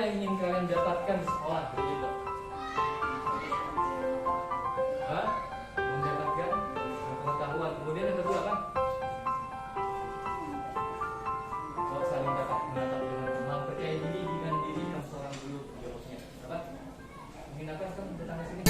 yang ingin kalian dapatkan di sekolah begitu? Hah? Mendapatkan pengetahuan. Kemudian yang kedua apa? Oh, saling dapat mendapat dengan mempercayai diri dengan diri yang seorang dulu. Jawabnya apa? Mungkin apa? Kan datang ke sini.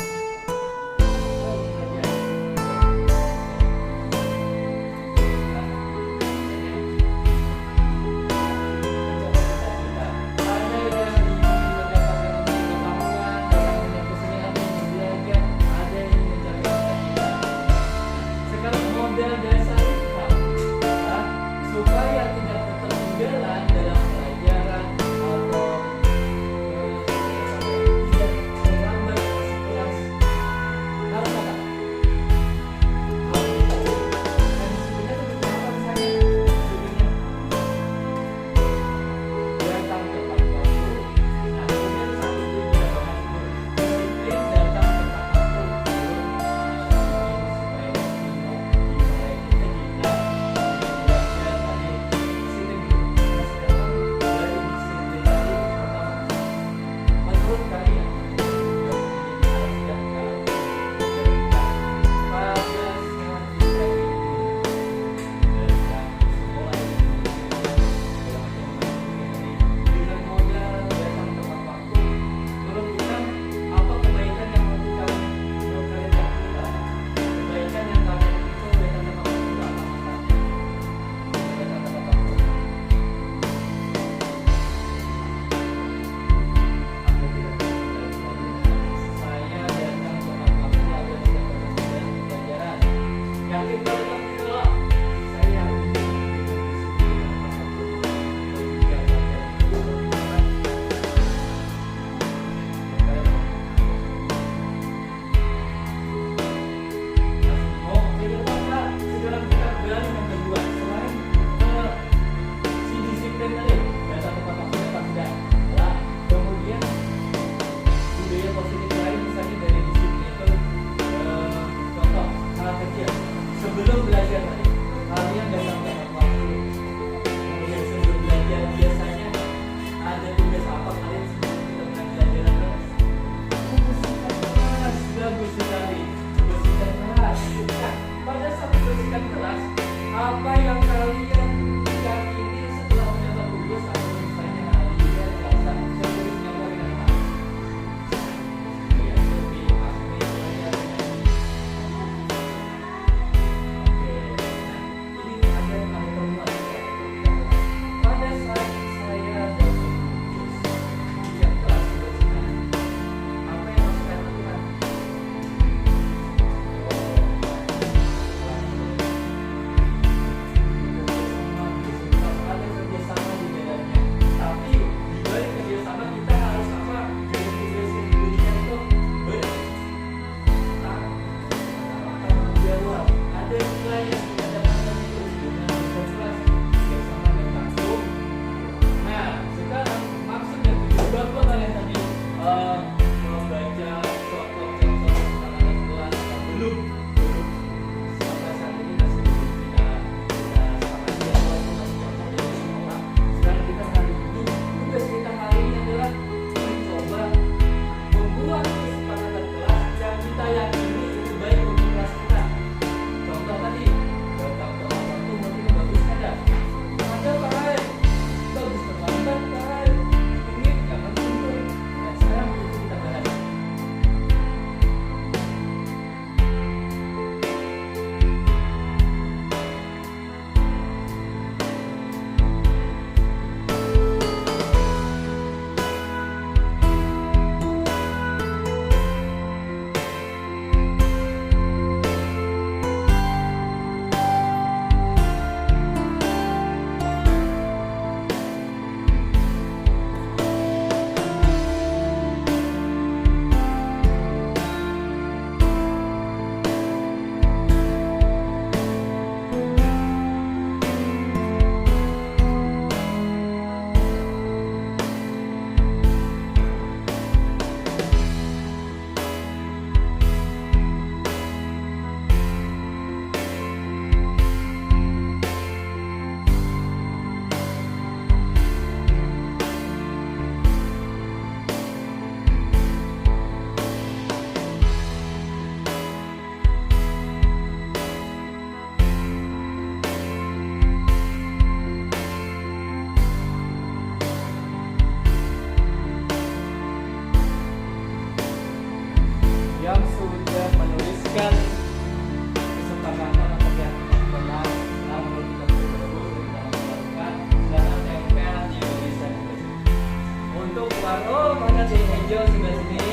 separuh, mana sih hijau sebelah sini,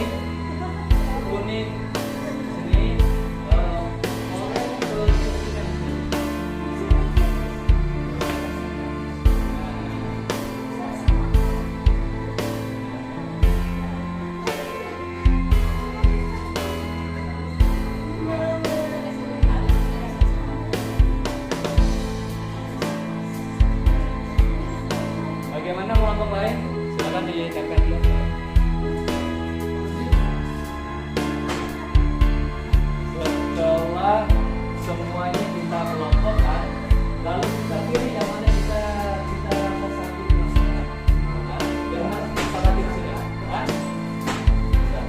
kuning sini, oranye ke sini. Bagaimana kelompok lain? Silakan ditempel dulu. Setelah semuanya kita kelompokkan, lalu kita pilih yang mana kita sepakati bersama. Nah, yang mana kita sepakati di sini? Nah, bisa.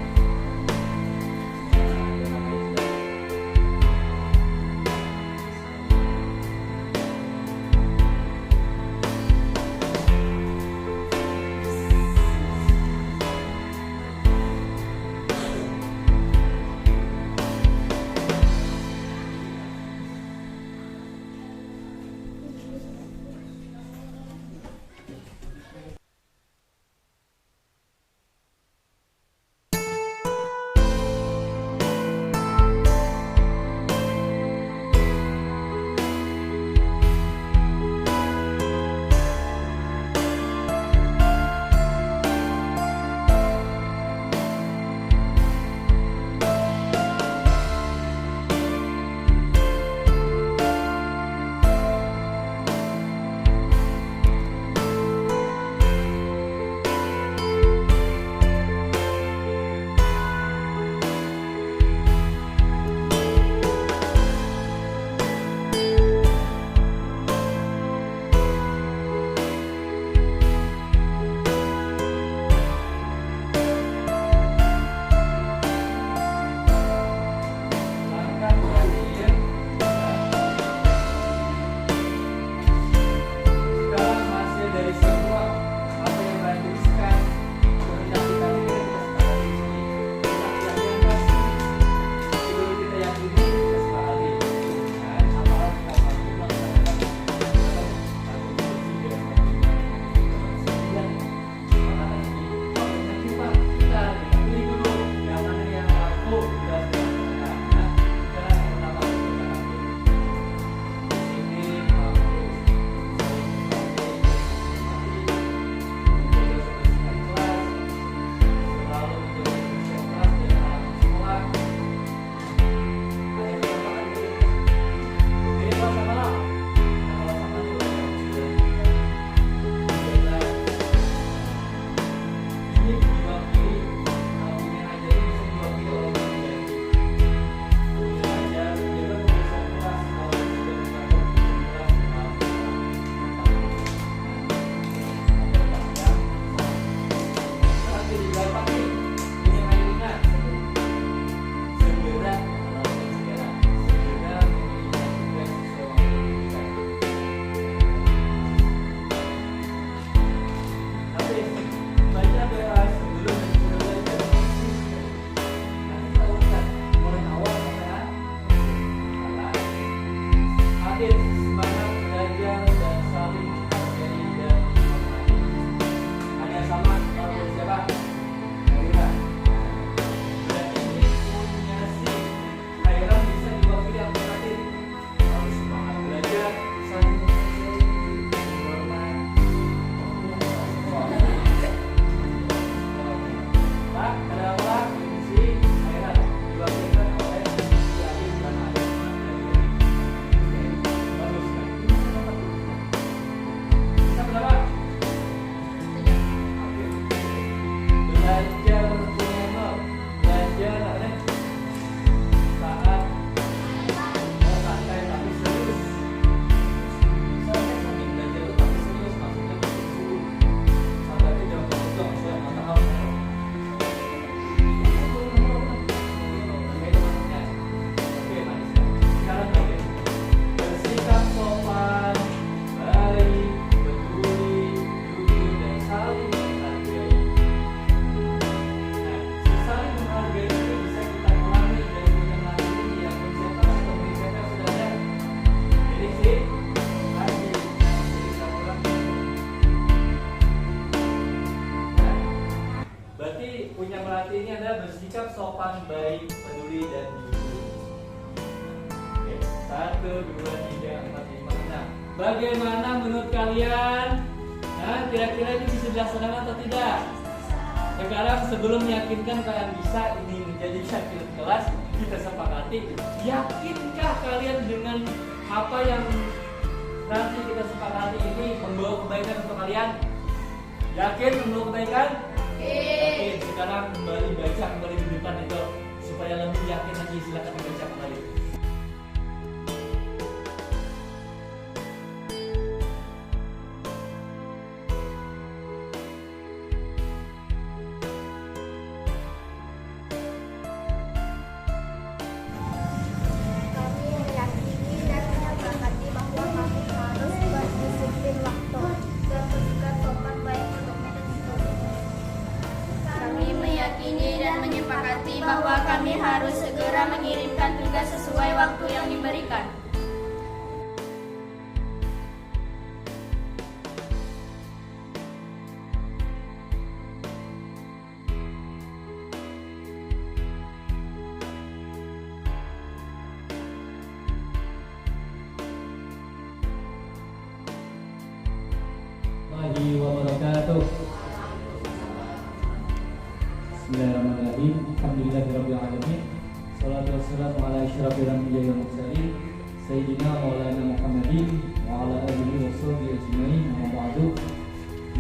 punya melati ini adalah bersikap sopan, baik, peduli, dan jujur. Oke, 1, 2, 3, 4, 5, 6. Bagaimana menurut kalian? Nah, kira-kira ini bisa dilaksanakan atau tidak? Sekarang sebelum meyakinkan kalian bisa ini menjadi pilot kelas, kita sepakati. Yakinkah kalian dengan apa yang nanti kita sepakati ini membawa kebaikan untuk kalian? Yakin membawa kebaikan? Yakin. Sekarang kembali baca kembali di depan itu supaya lebih yakin lagi. Silakan dibaca kembali. Bahwa kami harus segera mengirimkan tugas sesuai waktu yang diberikan. Warahmatullahi wabarakatuh. Bismillahirrahmanirrahim. Alhamdulillahirabbil alamin. Shalatu wassalamu ala asyrafil anbiya'i wal mursalin sayyidina maulana Muhammadin wa ala alihi washabbihi ajmain. Amma ba'du.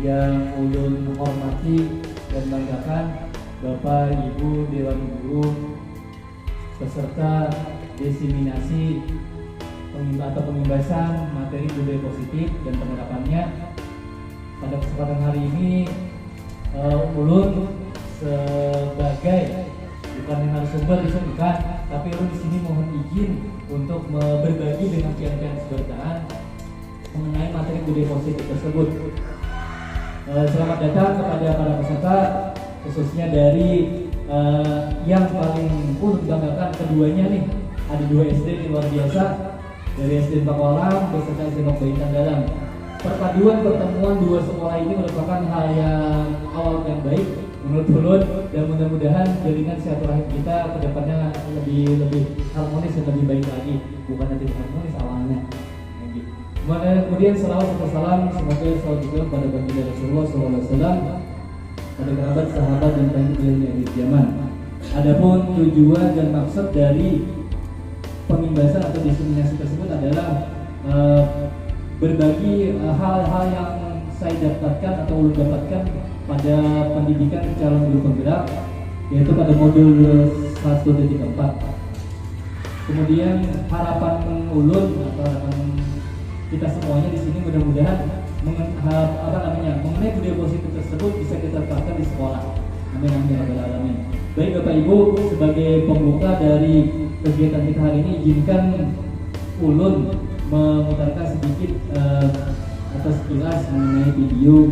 Yang ulun hormati dan banggakan Bapak Ibu Dewan Guru peserta diseminasi atau pembebasan materi budaya positif dan penerapannya. Pada kesempatan hari ini ulun sebagai bukan narasumber bukan, tapi ulun di sini mohon izin untuk berbagi dengan pian-pian sebertaan mengenai materi budaya positif tersebut. Selamat datang kepada para peserta, khususnya dari yang paling ulun banggakan keduanya nih. Ada 2 SD yang luar biasa, dari SD Pakualam beserta SD Nokbaikan Dalam. Perpaduan pertemuan 2 sekolah ini merupakan hal yang awal yang baik menurut ulun, dan mudah-mudahan jaringan silaturahim kita kedepannya lebih harmonis dan lebih baik lagi, bukan nanti harmonis awalnya. Kemudian selawat serta salam semoga selalu juga pada baginda Rasulullah SAW, pada kerabat, sahabat dan pengikutnya di zaman. Adapun tujuan dan maksud dari pembebasan atau diseminasi tersebut adalah berbagi hal-hal yang saya dapatkan atau ulun dapatkan pada pendidikan calon guru penggerak, yaitu pada modul 1.4. Kemudian harapan ulun atau harapan kita semuanya di sini mudah-mudahan mengenai budaya positif tersebut bisa kita terapkan di sekolah. Amin amin ya rabbal alamin. Baik Bapak Ibu, sebagai pembuka dari kegiatan kita hari ini, izinkan ulun memutarkan sedikit atau sekilas mengenai video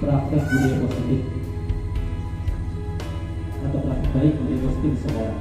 praktek budaya positif atau praktek baik budaya positif di sekolah.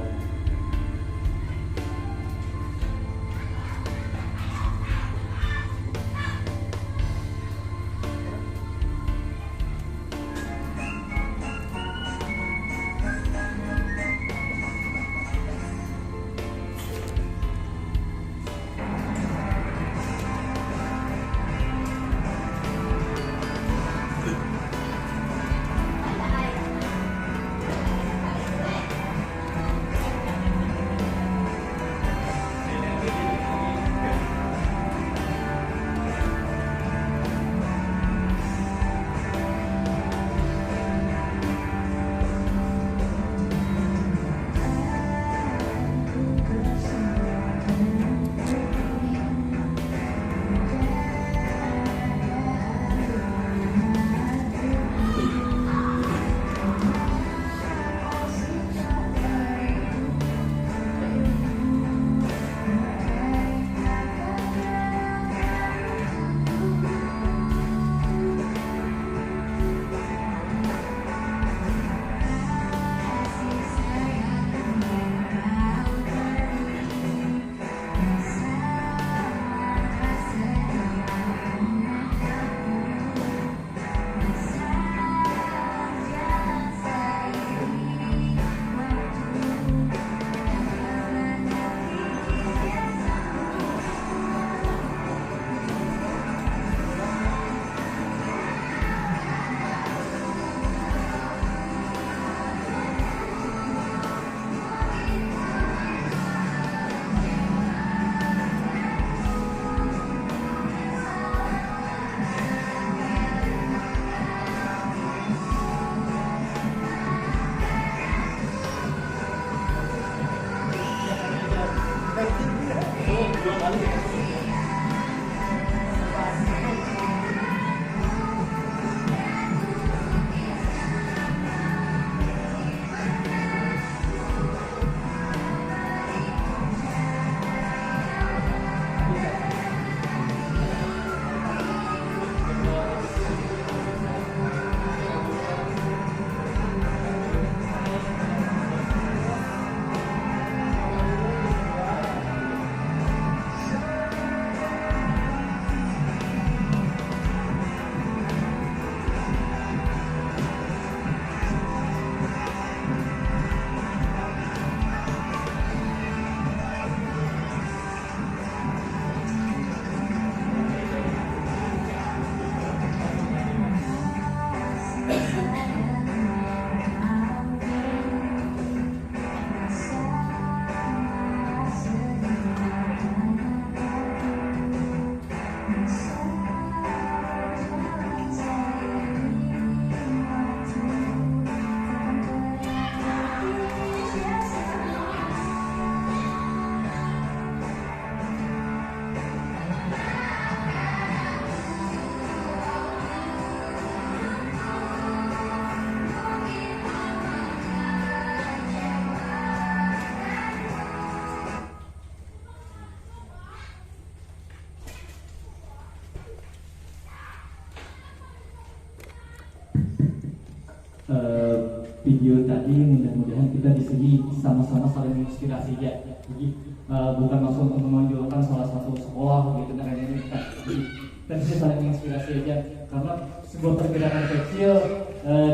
video tadi, mudah-mudahan kita di sini sama-sama saling menginspirasi ya. Jadi bukan maksud untuk menonjolkan salah satu sekolah gitu dan ini kita bisa saling menginspirasi aja karena sebuah pergerakan kecil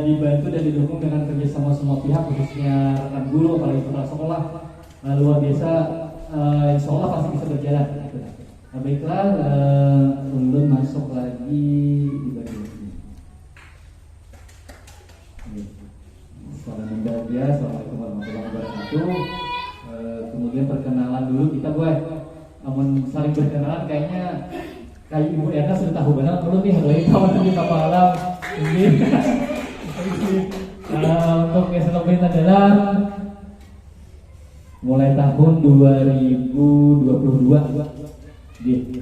dibantu dan didukung dengan kerjasama semua pihak khususnya rekan guru apalagi putra sekolah luar biasa, insya Allah pasti bisa berjalan. Gitu. Nah, baiklah, ulun masuk lagi di bagian ini. Salam bahagia, assalamualaikum warahmatullahi wabarakatuh. Kemudian perkenalan dulu kita gue, namun saling berkenalan kayaknya kayak Ibu Erna sudah tahu benar perlu nih hari ini kawan di kapal alam ini. Untuk SLB adalah mulai tahun 2022.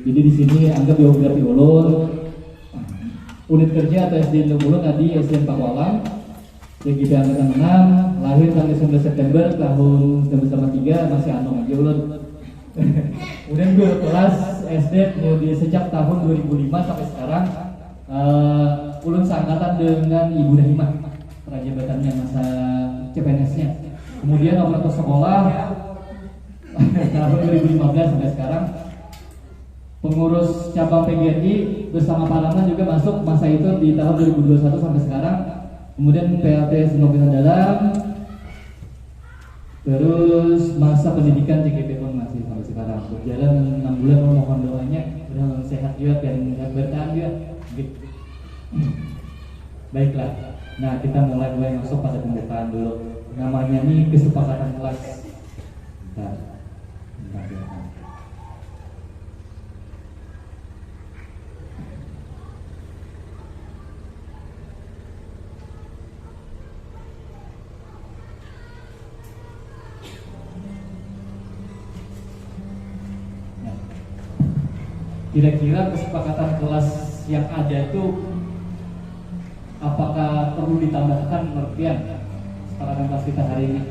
Jadi di sini anggap biografi ulun, unit kerja atau SD ulun tadi SDN Pakualam, GGP angkatan 6, lahir tanggal 19 September tahun 1993, masih anong aja ulun. Kemudian gue kelas SD kemudian sejak tahun 2005 sampai sekarang, ulun seangkatan dengan Ibu Nahimah, prajabatannya masa CPNS-nya. Kemudian operator sekolah tahun 2015 sampai sekarang. Pengurus cabang PGRI bersama Pak Rahman juga masuk masa itu di tahun 2021 sampai sekarang. Kemudian PLT Senopisan Dalam. Terus masa pendidikan CGP pun masih sampai sekarang. Berjalan 6 bulan, mohon doanya mudah sehat juga dan bertahan juga. Baiklah. Nah, kita mulai masuk pada pembukaan dulu. Namanya nih kesepakatan kelas. Bentar. Kira-kira kesepakatan kelas yang ada itu apakah perlu ditambahkan pengertian kesepakatan kelas kita hari ini?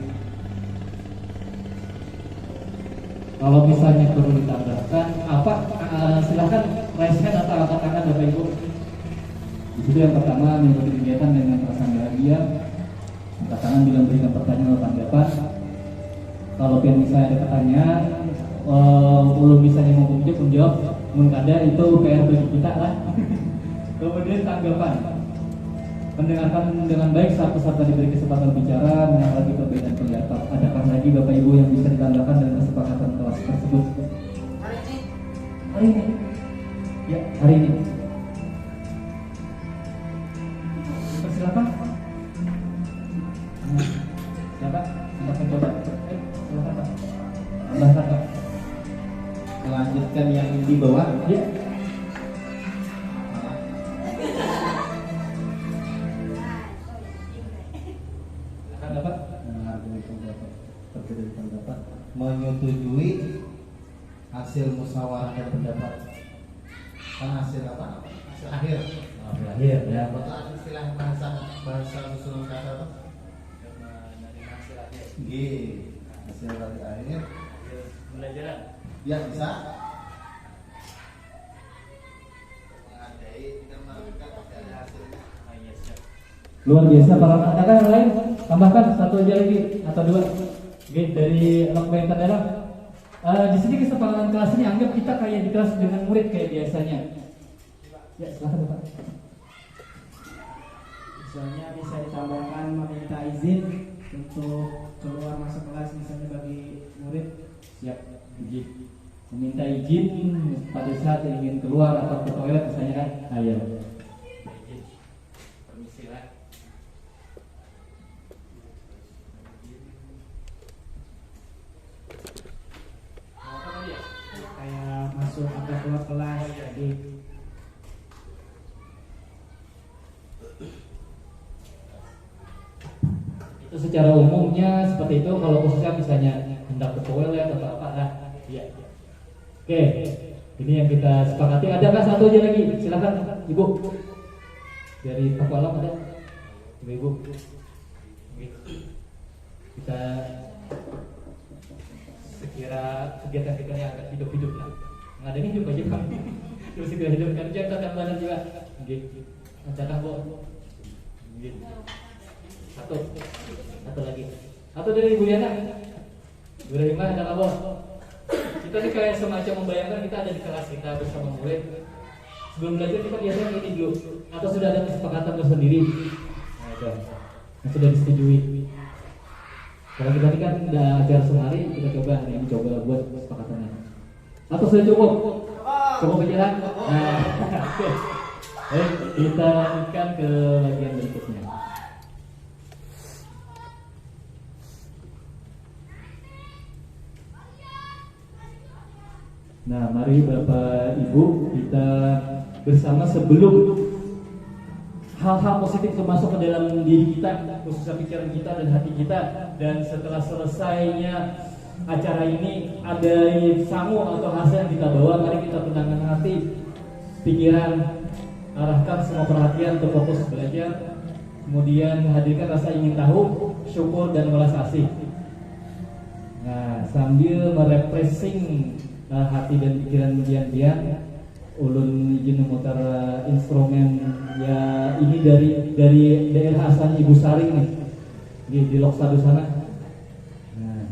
Kalau misalnya perlu ditambahkan, apa? Silahkan raise hand atau angkat tangan Bapak Ibu. Di situ yang pertama mengikuti kegiatan dengan perasaan bahagia. Angkat tangan bila memberikan pertanyaan atau tanggapan. Kalau misalnya ada pertanyaan, belum misalnya mau menjawab, mengkada itu PR bagi kita lah. Kemudian tanggapan, mendengarkan dengan baik saat peserta diberi kesempatan bicara, menanggapi perbedaan pendapat. Adakah lagi Bapak Ibu yang bisa ditambahkan dengan kesepakatan kelas tersebut? Hari ini. Ya, hari ini. Silakan. Siapa? Silakan coba. Silakan Pak. Tambahkan Pak. Melanjutkan yang di bawah. Ya. Akan dapat Perbedaan pendapat, menyetujui hasil musyawarah dan pendapat. Kan hasil apa? Hasil akhir. Berakhir ya. Betul istilah bahasa susunan kata apa? G. Hasil dari akhir. Pembelajaran. Ya bisa. Mengandai dan melakukan dari hasilnya. Luar biasa para adakah yang lain? Tambahkan satu aja lagi atau dua. Oke, dari anak pemerintah daerah. Di sini kesepakatan kelas ini anggap kita kayak di kelas dengan murid kayak biasanya. Ya, silakan Bapak. Misalnya bisa ditambahkan meminta izin untuk keluar masuk kelas misalnya bagi murid. Siap. Izin. Meminta izin pada saat ingin keluar atau ke toilet misalnya kan. Ayo. Permisi lah. Kayak masuk atau keluar kelas jadi Itu secara umumnya seperti itu. Kalau khususnya misalnya hendak ke toilet atau apa lah. Iya. Oke, ini yang kita sepakati. Adakah satu aja lagi? Silakan Ibu. Dari Pakualam ada? Ibu. Oke. Kita sekira kegiatan kita yang agak hidup-hidup lah. Nggak ada hidup aja Pak. Terus kita hidup kerja kita tambahan juga. Oke. Adakah Bu? Oke. Satu lagi. Atau dari Ibu Yana? Bu Rahimah dan Abah. Kita nih kayak semacam membayangkan kita ada di kelas kita bersama murid. Sebelum belajar kita biasanya ini dulu. Atau sudah ada kesepakatan tersendiri. Nah itu yang sudah disetujui. Kalau kita ini kan udah ajar sehari, kita coba hari ini coba buat kesepakatannya. Atau sudah cukup? Cukup pikiran? Nah, oke. Baik, kita lanjutkan ke bagian berikutnya. Nah, mari Bapak Ibu kita bersama sebelum hal-hal positif itu masuk ke dalam diri kita, khususnya pikiran kita dan hati kita, dan setelah selesainya acara ini ada sangu atau hasil yang kita bawa, mari kita tenangkan hati, pikiran, arahkan semua perhatian untuk fokus belajar, kemudian hadirkan rasa ingin tahu, syukur dan welas asih. Nah, sambil merefreshing hati dan pikiran dian-dian, ulun izin memutar instrumen ya ini dari daerah asal Ibu Saring nih di Loksadu sana. Nah,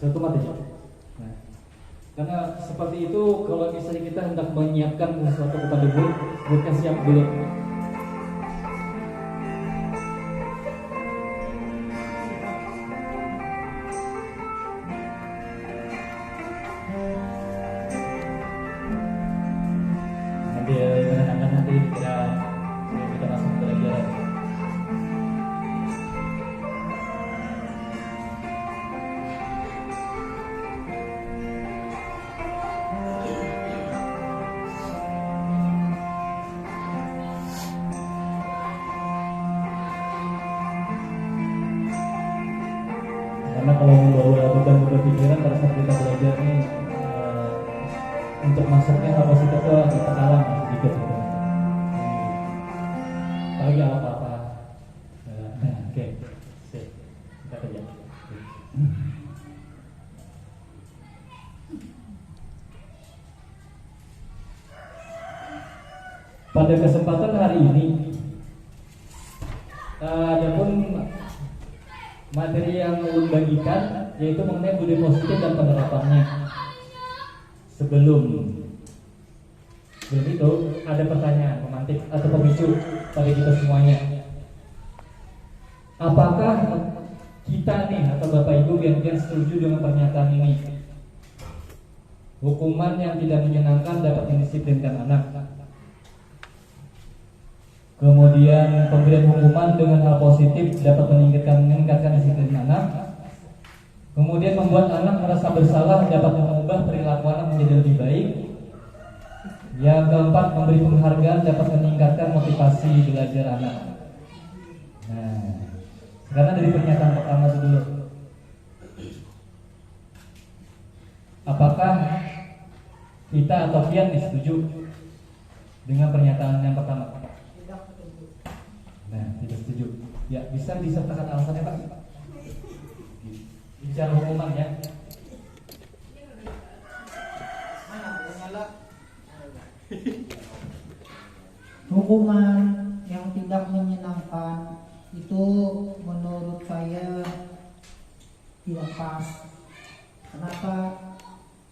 satu mati. Nah, karena seperti itu kalau misalnya kita hendak menyiapkan sesuatu kepada murid, muridnya siap dulu. Kita masuk ke pelajaran. Karena kalau membawa beban pikiran pada saat kita belajar nih untuk masuknya hal positif itu agak terhalang sedikit gitu. Lagi apa-apa. Nah, oke. Sip. Kita kerja. Pada kesempatan hari ini adapun materi yang ulun bagikan yaitu mengenai budaya positif dan penerapannya. Sebelum itu ada pertanyaan pemantik atau pemicu bagi kita semuanya. Apakah kita nih atau Bapak Ibu yang setuju dengan pernyataan ini? Hukuman yang tidak menyenangkan dapat mendisiplinkan anak. Kemudian pemberian hukuman dengan hal positif dapat meningkatkan disiplin anak. Kemudian membuat anak merasa bersalah dapat mengubah perilaku anak menjadi lebih baik. Yang keempat, memberi penghargaan dapat meningkatkan motivasi belajar anak. Nah, sekarang dari pernyataan pertama dulu. Apakah kita atau Kian setuju dengan pernyataan yang pertama? Nah, tidak setuju. Ya, bisa disertakan alasannya, Pak? Bicara hukuman ya. Hukuman yang tidak menyenangkan itu menurut saya tidak pas. Kenapa?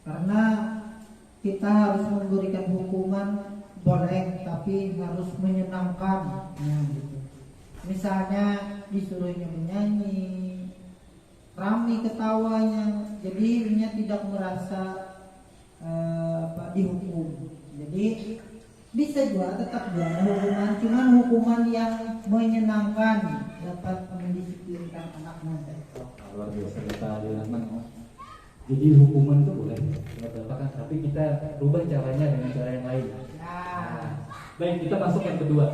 Karena kita harus memberikan hukuman boleh, tapi harus menyenangkan. Nah, gitu. Misalnya disuruhnya menyanyi, ramai ketawanya, jadi dia tidak merasa dihukum. Jadi bisa juga tetap juga hukuman, cuman hukuman yang menyenangkan dapat mendisiplinkan anaknya. Luar biasa kita Rahman. Jadi hukuman itu boleh kan, tapi kita rubah caranya dengan cara yang lain. Nah, baik, kita masuk yang kedua.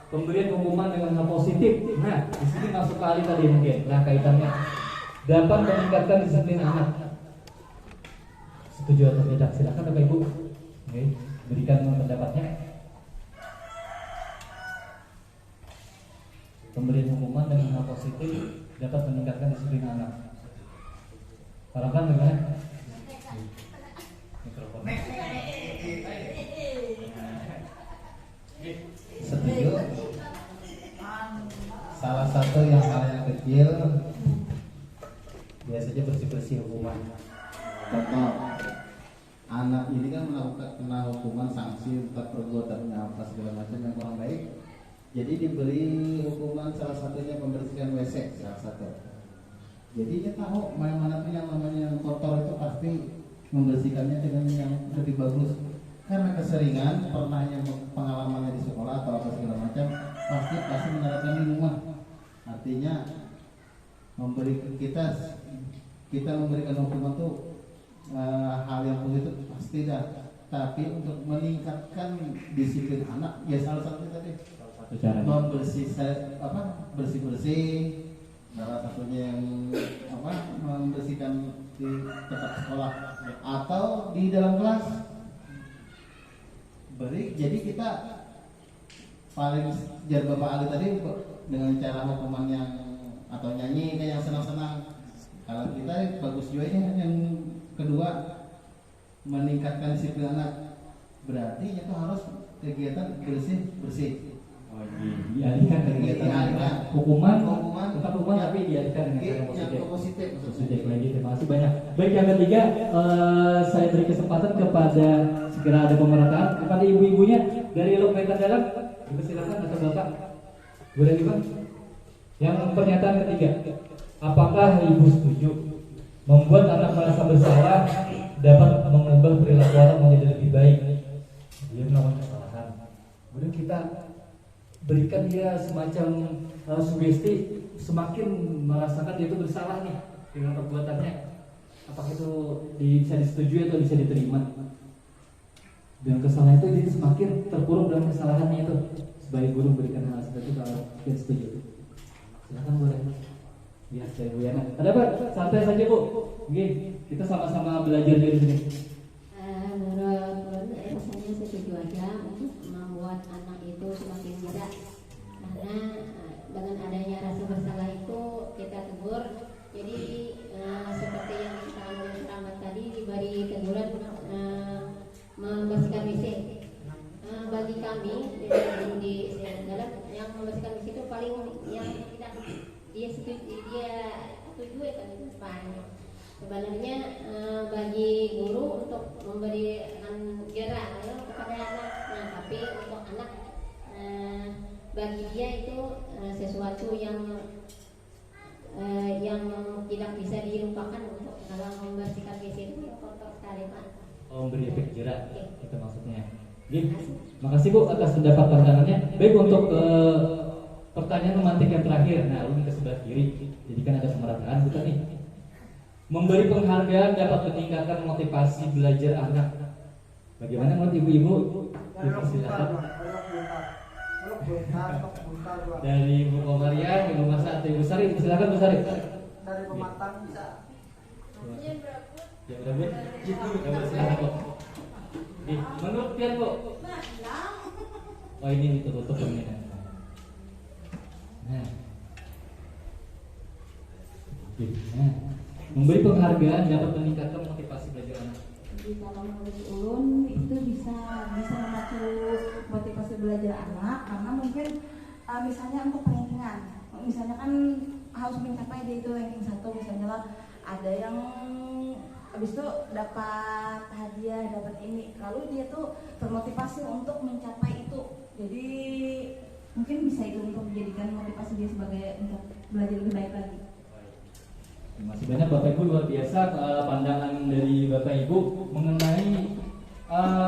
Pemberian hukuman dengan hal positif. Nah, di sini masuk kali tadi mungkin. Nah, kaitannya dapat meningkatkan disiplin anak. Setuju atau tidak? Silakan Bapak Ibu. Oke, berikan pendapatnya. Pemberian hukuman dengan hal positif dapat meningkatkan disiplin anak. Harapan bagaimana? Mikrofon. Setuju? satu yang hal yang kecil biasanya bersih-bersih hukuman. Contoh, anak ini kan melakukan kena hukuman sanksi entah perbuatannya apa segala macam yang kurang baik. Jadi diberi hukuman salah satunya membersihkan WC salah satu. Jadi dia tahu mana pun yang namanya yang kotor itu pasti membersihkannya dengan yang lebih bagus. Karena keseringan pernahnya pengalamannya di sekolah atau apa segala macam pasti menerapkan di rumah. Artinya kita memberikan hukuman tuh hal yang positif pasti dah. Tapi untuk meningkatkan disiplin anak ya salah satunya tadi bersih salah satunya yang membersihkan di tempat sekolah atau di dalam kelas. Jadi kita paling jar Bapak Ali tadi dengan cara hukuman yang atau nyanyi kayak yang senang-senang. Kalau kita bagus juga yang kedua meningkatkan disiplin anak, berarti itu harus kegiatan bersih. Oh, dialihkan kegiatan hukuman tetap hukuman tapi dialihkan dengan cara yang positif lagi. Terima kasih banyak. Baik, yang ketiga saya beri kesempatan kepada segera ada pemerataan kepada ibu-ibunya dari Lokwetan Dalam. Silakan atau bapak boleh juga. Yang pernyataan ketiga, apakah ibu setuju membuat anak merasa bersalah dapat mengubah perilaku anak menjadi lebih baik? Dia melakukan kesalahan, kemudian kita berikan dia semacam sugesti, semakin merasakan dia itu bersalah nih dengan perbuatannya. Apakah itu bisa disetujui atau bisa diterima? Dengan kesalahan itu dia semakin terpuruk dalam kesalahannya itu. Sebagai guru berikan hal seperti itu kalau kita setuju. Silakan boleh. Biar saya Bu Yana. Ada apa? Santai saja Bu. Oke, kita sama-sama belajar dari sini. Menurut rasanya setuju aja untuk membuat anak itu semakin bijak, karena dengan adanya rasa bersalah itu kita tegur. Jadi seperti yang kita tadi diberi teguran membersihkan WC. Bagi kami di dalam yang membersihkan WC itu paling yang tidak dia setuju kan itu sebenarnya bagi guru untuk memberikan gerak kepada anak, tapi untuk anak bagi dia itu sesuatu yang tidak bisa dilupakan untuk dalam membersihkan WC itu yang kotor sekali Pak. Memberi efek jerak itu maksudnya. Makasih Bu atas pendapat pandangannya. Baik, untuk pertanyaan memantik yang terakhir. Nah, ini ke sebelah kiri. Jadi kan ada pemerataan bukan nih. Memberi penghargaan dapat meningkatkan motivasi belajar anak. Bagaimana menurut ibu-ibu? Silakan. Dari Ibu Komarian, Ibu Masa atau Ibu Sari, silakan Bu Sari. Dari pematang bisa. Yang berapa? Silakan Bu. Menurut Pian Bu. Oh ini tutup ini. Nah. Memberi penghargaan dapat meningkatkan motivasi belajar anak. Jadi kalau menurut ulun itu bisa memacu motivasi belajar anak, karena mungkin misalnya untuk rankingan, misalnya kan harus mencapai dia itu ranking 1 misalnya lah, ada yang habis itu dapat hadiah, dapat ini, lalu dia tuh termotivasi untuk mencapai itu. Jadi mungkin bisa itu untuk menjadikan motivasi dia sebagai untuk belajar lebih baik lagi. Masih banyak Bapak Ibu, luar biasa pandangan dari Bapak Ibu mengenai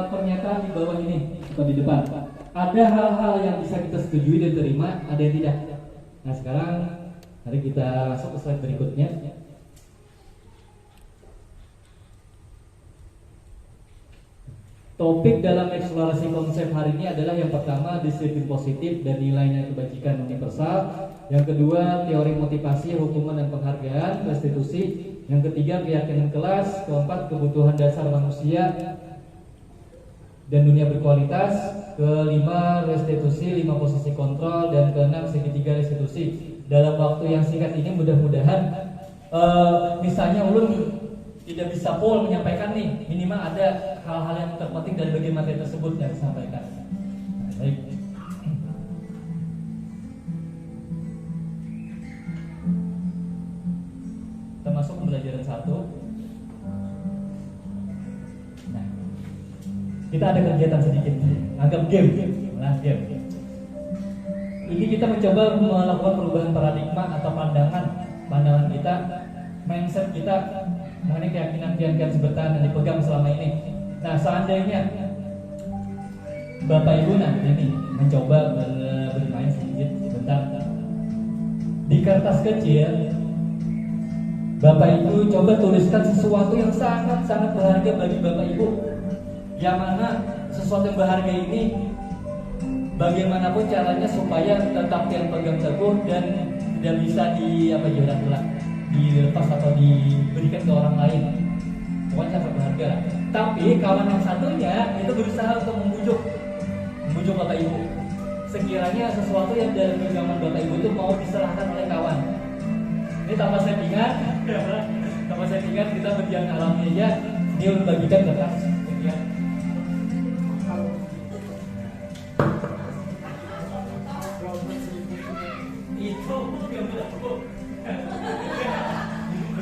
pernyataan di bawah ini atau di depan. Ada hal-hal yang bisa kita setujui dan terima, ada yang tidak. Nah sekarang mari kita masuk ke slide berikutnya. Topik dalam eksplorasi konsep hari ini adalah yang pertama disiplin positif dan nilainya kebajikan universal. Yang kedua teori motivasi, hukuman dan penghargaan, restitusi. Yang ketiga keyakinan kelas. Keempat kebutuhan dasar manusia dan dunia berkualitas. Kelima restitusi, 5 posisi kontrol. Dan keenam segitiga restitusi. Dalam waktu yang singkat ini mudah-mudahan misalnya ulun tidak bisa full menyampaikan nih, minimal ada hal-hal yang terpenting dari bagian materi tersebut yang disampaikan. Baik. satu. Nah, kita ada kegiatan sedikit, anggap game. Nah, game. Ini kita mencoba melakukan perubahan paradigma atau pandangan kita, mindset kita mengenai keyakinan sebertahan yang dipegang selama ini. Nah, seandainya Bapak Ibu nanti nih mencoba bermain sedikit sebentar di kertas kecil, Bapak Ibu coba tuliskan sesuatu yang sangat berharga bagi Bapak Ibu, yang mana sesuatu yang berharga ini bagaimanapun caranya supaya tetap yang pegang teguh dan tidak bisa dilepas atau diberikan ke orang lain. Pokoknya sangat berharga. Tapi kawan yang satunya itu berusaha untuk membujuk Bapak Ibu. Sekiranya sesuatu yang dalam genggaman Bapak Ibu itu mau diserahkan oleh kawan. Ini tanpa settingan kita berjalan alami aja. Dia membagikan kertas sekian. Itu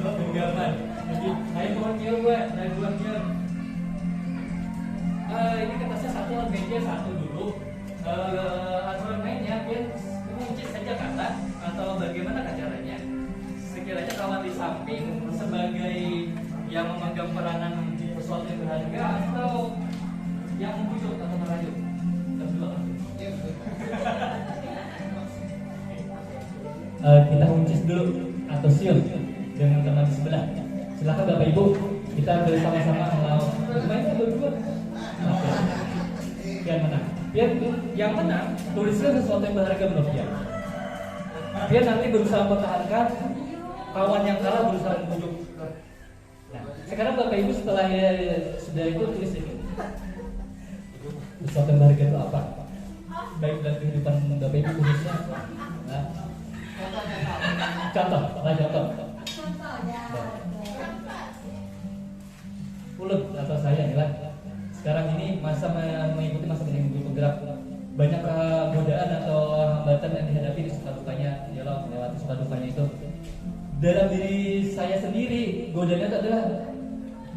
genggaman. Jadi, ayo buangnya gue, ini kertasnya satu, meja satu dulu. Aturan mainnya biar mengunci saja kata atau bagaimana caranya. Sekiranya kawan di samping sebagai yang memegang peranan sesuatu yang berharga atau yang membujuk atau merayu. Kita uncis dulu atau siul dengan teman di sebelah. Silakan Bapak Ibu, kita bersama-sama bermain berdua. Yang menang. Yang menang tuliskan sesuatu yang berharga menurut dia. Dia nanti berusaha mempertahankan, kawan yang kalah berusaha membujuk. Nah, sekarang Bapak Ibu setelah sudah itu tulis ini. Sesuatu yang berharga itu apa? Baik dalam kehidupan Bapak Ibu khususnya. Nah, contoh. Ulet atau saya lah. Sekarang ini mengikuti masa menjadi penggerak, banyak godaan atau hambatan yang dihadapi di suka dukanya, ialah melewati suka dukanya itu. Dalam diri saya sendiri, godaannya itu adalah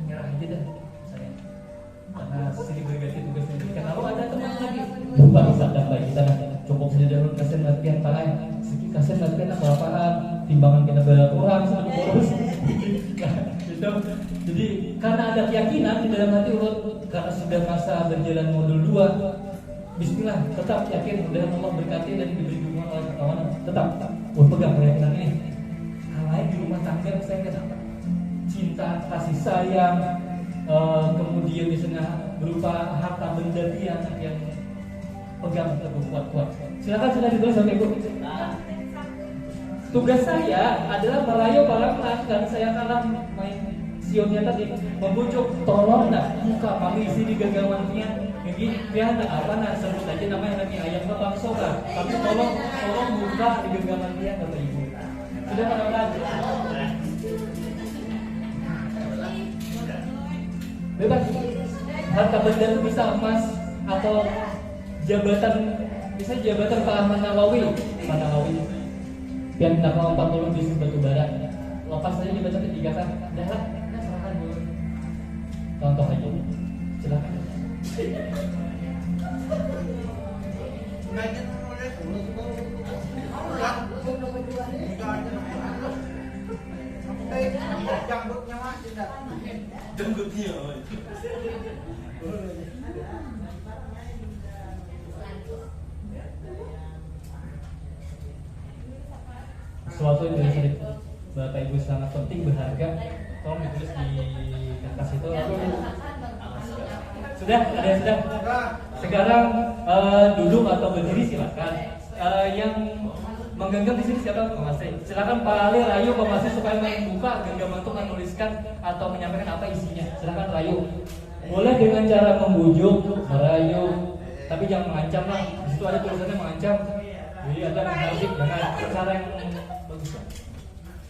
menyerah aja dah saya, karena sedikit berganti tugas sendiri. Lalu ada teman lagi, lupa sadar baik kita nah, cukup saja dahulu kasihan latihan tangan, sedikit kasihan latihan apa-apaan, timbangan kita berkurang sedikit boros. Jadi karena ada keyakinan di dalam hati urut, karena sudah masa berjalan modul 2, bismillah, tetap yakin mudah Allah berkati dan diberi dukungan oleh kawan, tetap pegang keyakinan ini. Hal lain di rumah tangga saya kenapa? Cinta, kasih sayang, kemudian misalnya berupa harta benda yang pegang teguh kuat-kuat. Silakan sudah ditulis sampai Ibu. Tugas saya adalah merayu para pelanggan. Saya kalah main sionnya tadi, membujuk, tolong nak buka pamisi di genggamannya. Jadi dia nak apa nak sebut aja namanya lagi ayam Bang Soka. Tapi tolong buka di genggaman dia kata Ibu. Sudah pada belajar. Bebas. Harta benda itu bisa emas atau jabatan, bisa jabatan Pak Ahmad Nawawi. Yang nakal 40 bisnis batu bara, lepas saja jabatan ketiga kan, dah serahkan dulu. Contoh aja, silakan. Sesuatu yang dari Bapak Ibu sangat penting, berharga, tolong ditulis di kertas itu. Sudah? Ada yang sudah? Sekarang duduk atau berdiri silakan. Yang menggenggam di sini siapa? Pak Masri. Silakan Pak Ali rayu Pak Masri supaya membuka genggaman itu menuliskan atau menyampaikan apa isinya. Silakan rayu. Boleh dengan cara membujuk, merayu, tapi jangan mengancam lah. Di situ ada tulisannya mengancam. Jadi ada menarjik dengan cara yang bagus.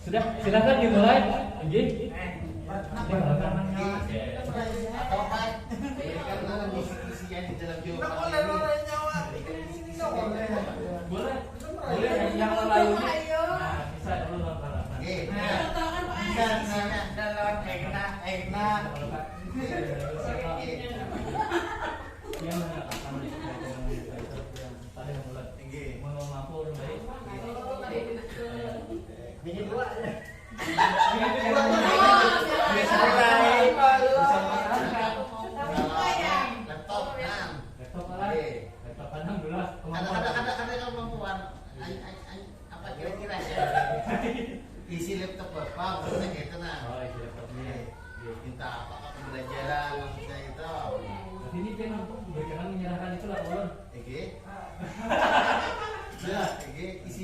Sudah, silakan dimulai. Oke. Boleh yang lainnya. Bisa dulu.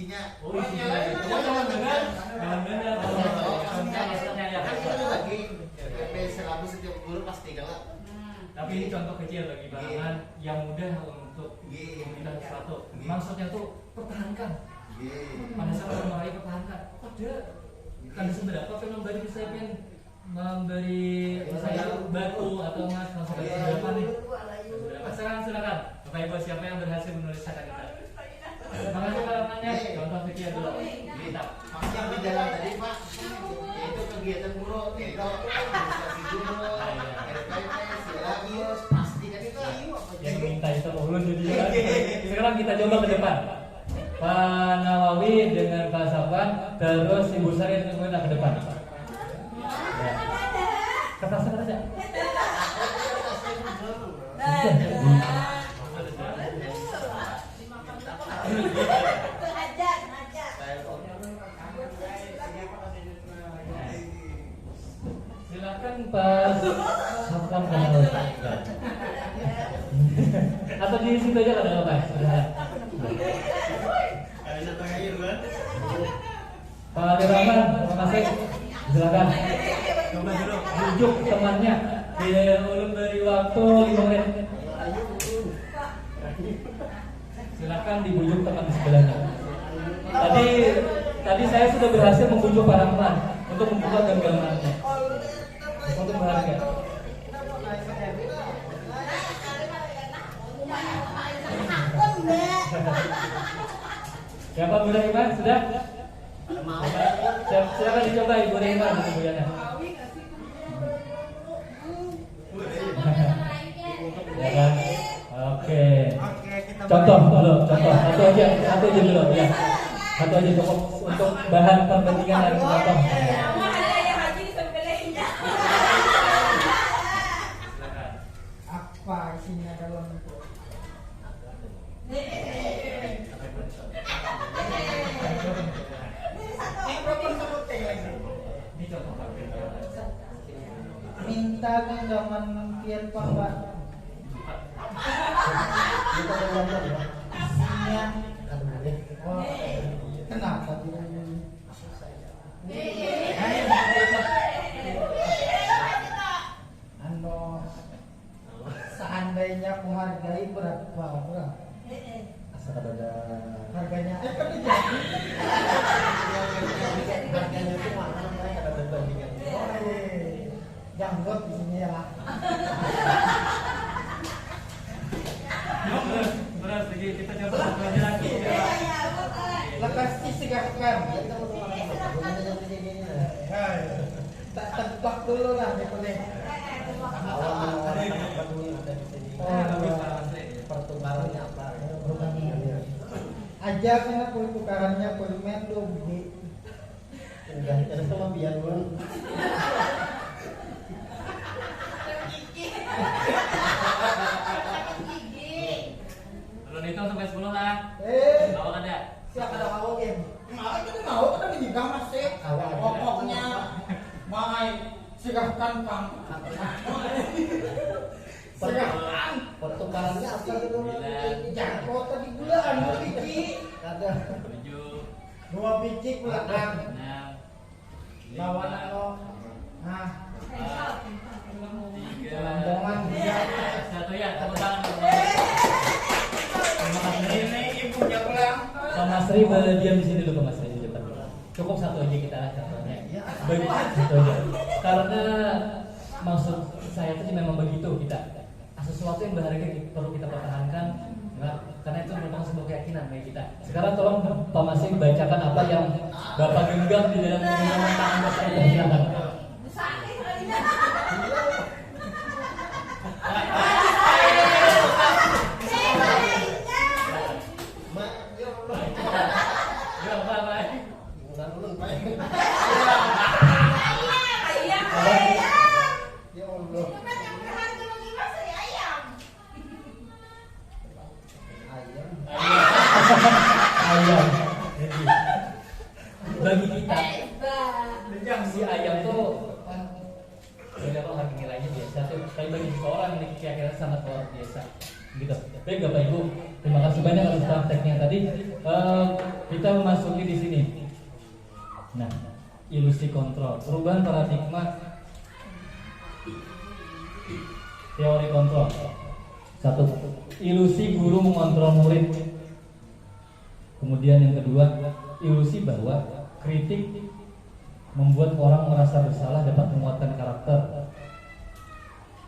isinya. Oh isinya. Jangan benar. Contohnya ya. Kan lagi selalu setiap guru pasti kalau. Tapi ini contoh kecil bagi barangan yang mudah untuk meminta sesuatu. Maksudnya tuh pertahankan. Pada saat memulai pertahankan. Ada seberapa pengen memberi saya memberi saya batu atau emas langsung dari seberapa nih? Silakan. Bapak Ibu siapa yang berhasil menulis kata-kata? Makasih barangannya. Contoh kecil dulu. Kita. Yang di dalam tadi Pak, yaitu kegiatan guru, yaitu administrasi guru, RPP, silabus, pasti kan itu. Yang minta itu ulun jadi. Sekarang kita coba ke depan. Pak Nawawi dengan Pak Safwan, terus Ibu Sari dengan ke depan. Ya. Kertasnya aja. Silakan Pak Safwan kalau atau di situ aja ada apa? Pak Diraman, terima kasih. Silakan. Coba dulu bujuk temannya. Dia ulun beri waktu 5 menit. Silakan dibujuk teman di sebelahnya. Tadi saya sudah berhasil membujuk para teman untuk membuka genggamannya. Untuk berharga. Ya Pak Bu Iman sudah? Silakan dicoba Ibu Iman di Buyana. Ya kan? Oke. Contoh dulu, contoh satu aja dulu ya. Satu aja cukup untuk bahan perbandingan dari contoh. Apa isinya dalam itu? Minta genggaman pian Pak. Isinya kenapa tidak seandainya aku hargai berapa? Asal ada Harganya kan harganya itu mana ada perbandingan. janggot di sini ya. Terus kita coba satu lagi. Lekas disegarkan. Tak tebak dulu lah nih. Pertukarannya apa? Aja kena pertukarannya permen dobi. Enggak, ada sama biar dulu. Belum hitung sampai 10 lah. Awal ada. Siapa ada awal game? Mau itu mau kan ini juga masih. Pokoknya mai sigahkan Kang. Sigahkan. Pertukarannya apa itu? Jangkau tadi bulan 2 biji. Ada 7, 2 biji bulan. 6, Lawan lo. Nah, 3, rombongan dia. 1 ya, tepuk tangan. Terima kasih. Ini ibunya pulang. Pak Masri diam di sini dulu Pak Masri di depan. Cukup satu aja kita contohnya. Baik, satu aja. Karena maksud saya itu memang begitu kita. Sesuatu yang berharga perlu kita pertahankan. Karena itu merupakan sebuah keyakinan bagi kita. Sekarang tolong Pak Masri bacakan apa yang Bapak genggam di dalam genggaman tangan Bapak itu. Silakan. Ayam. Bagi kita, si ayam tuh tidak tahu harga nilainya biasa tuh. Tapi bagi seseorang ini kira-kira sangat luar biasa. Gitu. Baik Bapak Ibu, terima kasih banyak atas prakteknya tadi. tadi kita memasuki di sini. Nah, ilusi kontrol, perubahan paradigma teori kontrol. Satu, ilusi guru mengontrol murid. Kemudian yang kedua, ilusi bahwa kritik membuat orang merasa bersalah dapat menguatkan karakter.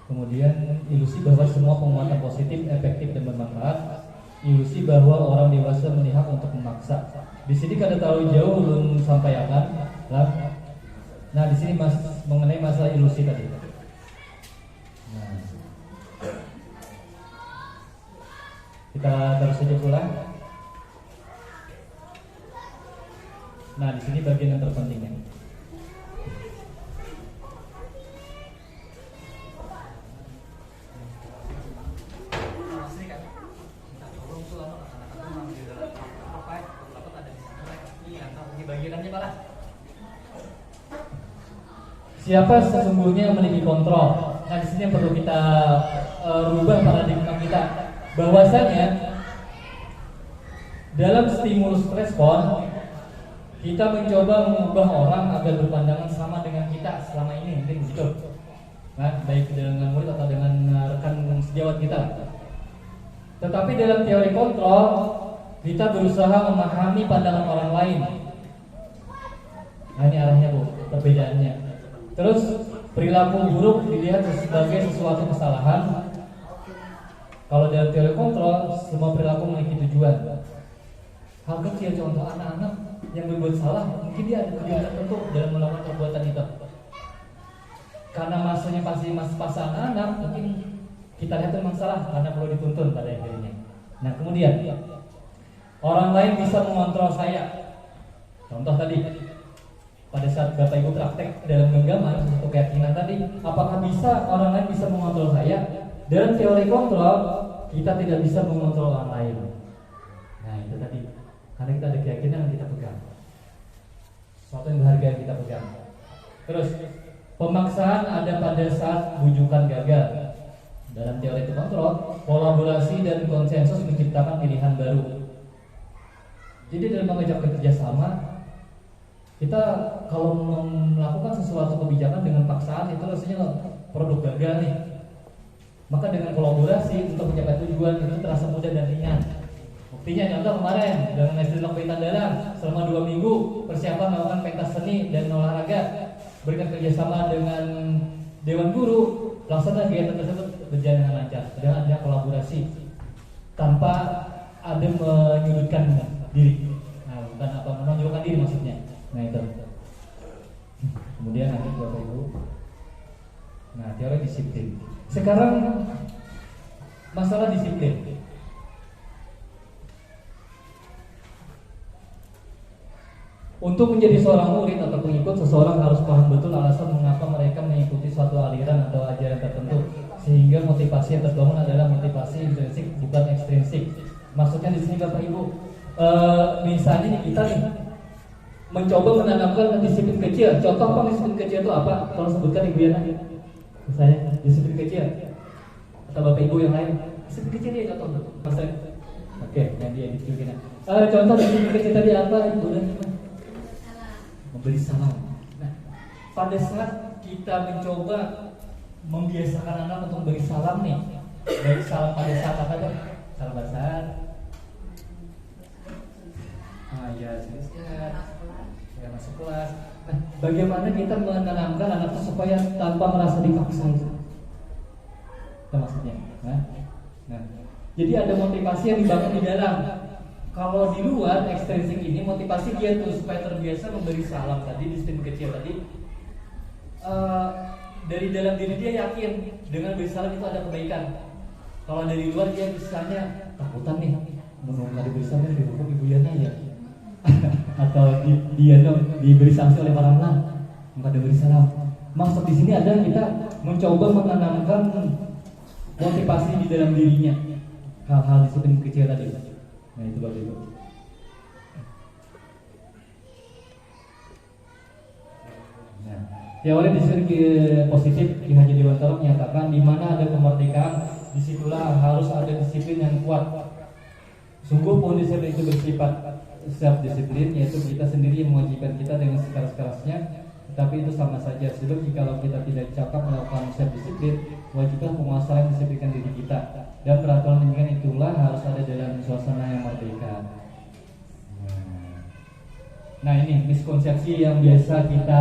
Kemudian ilusi bahwa semua penguatan positif, efektif dan bermanfaat. Ilusi bahwa orang dewasa memihak untuk memaksa. Di sini kada terlalu jauh belum sampaikan. Nah, di sini mengenai masalah ilusi tadi. Nah, kita terus saja pulang. Nah, di sini bagian yang terpentingnya. Siapa sesungguhnya yang memiliki kontrol? Nah, di sini yang perlu kita rubah paradigma kita, bahwasanya dalam stimulus respon kita mencoba mengubah orang agar berpandangan sama dengan kita selama ini, mungkin begitu. Nah, baik dengan murid atau dengan rekan sejawat kita. Tetapi dalam teori kontrol kita berusaha memahami pandangan orang lain. Nah, ini arahnya Bu, perbedaannya. Terus perilaku buruk dilihat sebagai sesuatu kesalahan. Kalau dalam teori kontrol, semua perilaku memiliki tujuan. Hal kecil, contoh anak-anak yang berbuat salah, mungkin dia ada tujuan tertentu dalam melakukan perbuatan itu. Karena masanya pasti pas anak-anak, mungkin kita lihat memang salah karena perlu dituntun pada akhirnya. Nah, kemudian orang lain bisa mengontrol saya. Contoh tadi, pada saat Bapak Ibu praktek dalam genggaman untuk keyakinan tadi, apakah bisa orang lain bisa mengontrol saya? Dalam teori kontrol, kita tidak bisa mengontrol orang lain. Nah, itu tadi, karena kita ada keyakinan yang kita pegang, sesuatu yang berharga yang kita pegang. Terus, pemaksaan ada pada saat bujukan gagal. Dalam teori kontrol, kolaborasi dan konsensus menciptakan pilihan baru. Jadi dalam mengajak kerjasama, kita kalau melakukan sesuatu kebijakan dengan paksaan itu rasanya produk gagal nih. Maka dengan kolaborasi untuk mencapai tujuan itu terasa mudah dan ringan. Buktinya contoh kemarin dengan SD Nok Pintan Dalam selama 2 minggu persiapan melakukan pentas seni dan olahraga, berkat kerjasama dengan Dewan Guru, laksana kegiatan tersebut berjalan dengan lancar dengan adanya kolaborasi tanpa ada menyudutkan diri. Nah, bukan apa menonjolkan diri maksudnya. Nah, itu. Kemudian nanti Bapak Ibu. Nah, teori disiplin. Sekarang masalah disiplin. Untuk menjadi seorang murid atau pengikut, seseorang harus paham betul alasan mengapa mereka mengikuti suatu aliran atau ajaran tertentu, sehingga motivasi yang terbangun adalah motivasi intrinsik bukan ekstrinsik. Maksudnya di sini Bapak Ibu, misalnya kita nih mencoba menanamkan disiplin kecil. Contoh apa disiplin kecil itu apa? Tolong sebutkan Ibu Yana. Misalnya disiplin kecil. Atau Bapak Ibu yang lain. Disiplin kecil ya contoh. Maksudnya. Oke, yang dia disiplin. Contoh disiplin kecil tadi apa Ibu Yana? Memberi salam. Nah, pada saat kita mencoba membiasakan anak untuk beri salam nih, beri salam pada saat apa tuh? Salam pada saat. Ya, silakan. Ya, masuk kelas. Nah, bagaimana kita menanamkan anak itu supaya tanpa merasa dipaksa itu? Itu maksudnya. Nah, jadi ada motivasi yang dibangun di dalam. Kalau di luar ekstrinsik ini motivasi dia tuh supaya terbiasa memberi salam tadi, disiplin kecil tadi. Dari dalam diri dia yakin dengan beri salam itu ada kebaikan. Kalau dari luar dia misalnya takutan nih, menunggu diberi salam dihukum Ibu Yana ya. Atau dia diberi sanksi oleh orang lain, maka diberi salam. Maksud di sini adalah kita mencoba menanamkan motivasi di dalam dirinya, hal-hal disiplin kecil tadi. Nah, itu Bapak Ibu. Nah, teori disiplin positif Ki Haji Dewantara menyatakan di mana ada kemerdekaan, disitulah harus ada disiplin yang kuat. Sungguh pohon disiplin itu bersifat self disiplin, yaitu kita sendiri yang mewajibkan kita dengan sekeras-kerasnya. Tetapi itu sama saja, sebab jika kita tidak cakap melakukan self disiplin, wajiblah penguasa yang disiplinkan diri kita. Dan peraturan demikian itulah harus ada dalam suasana yang merdeka. Nah ini miskonsepsi yang biasa kita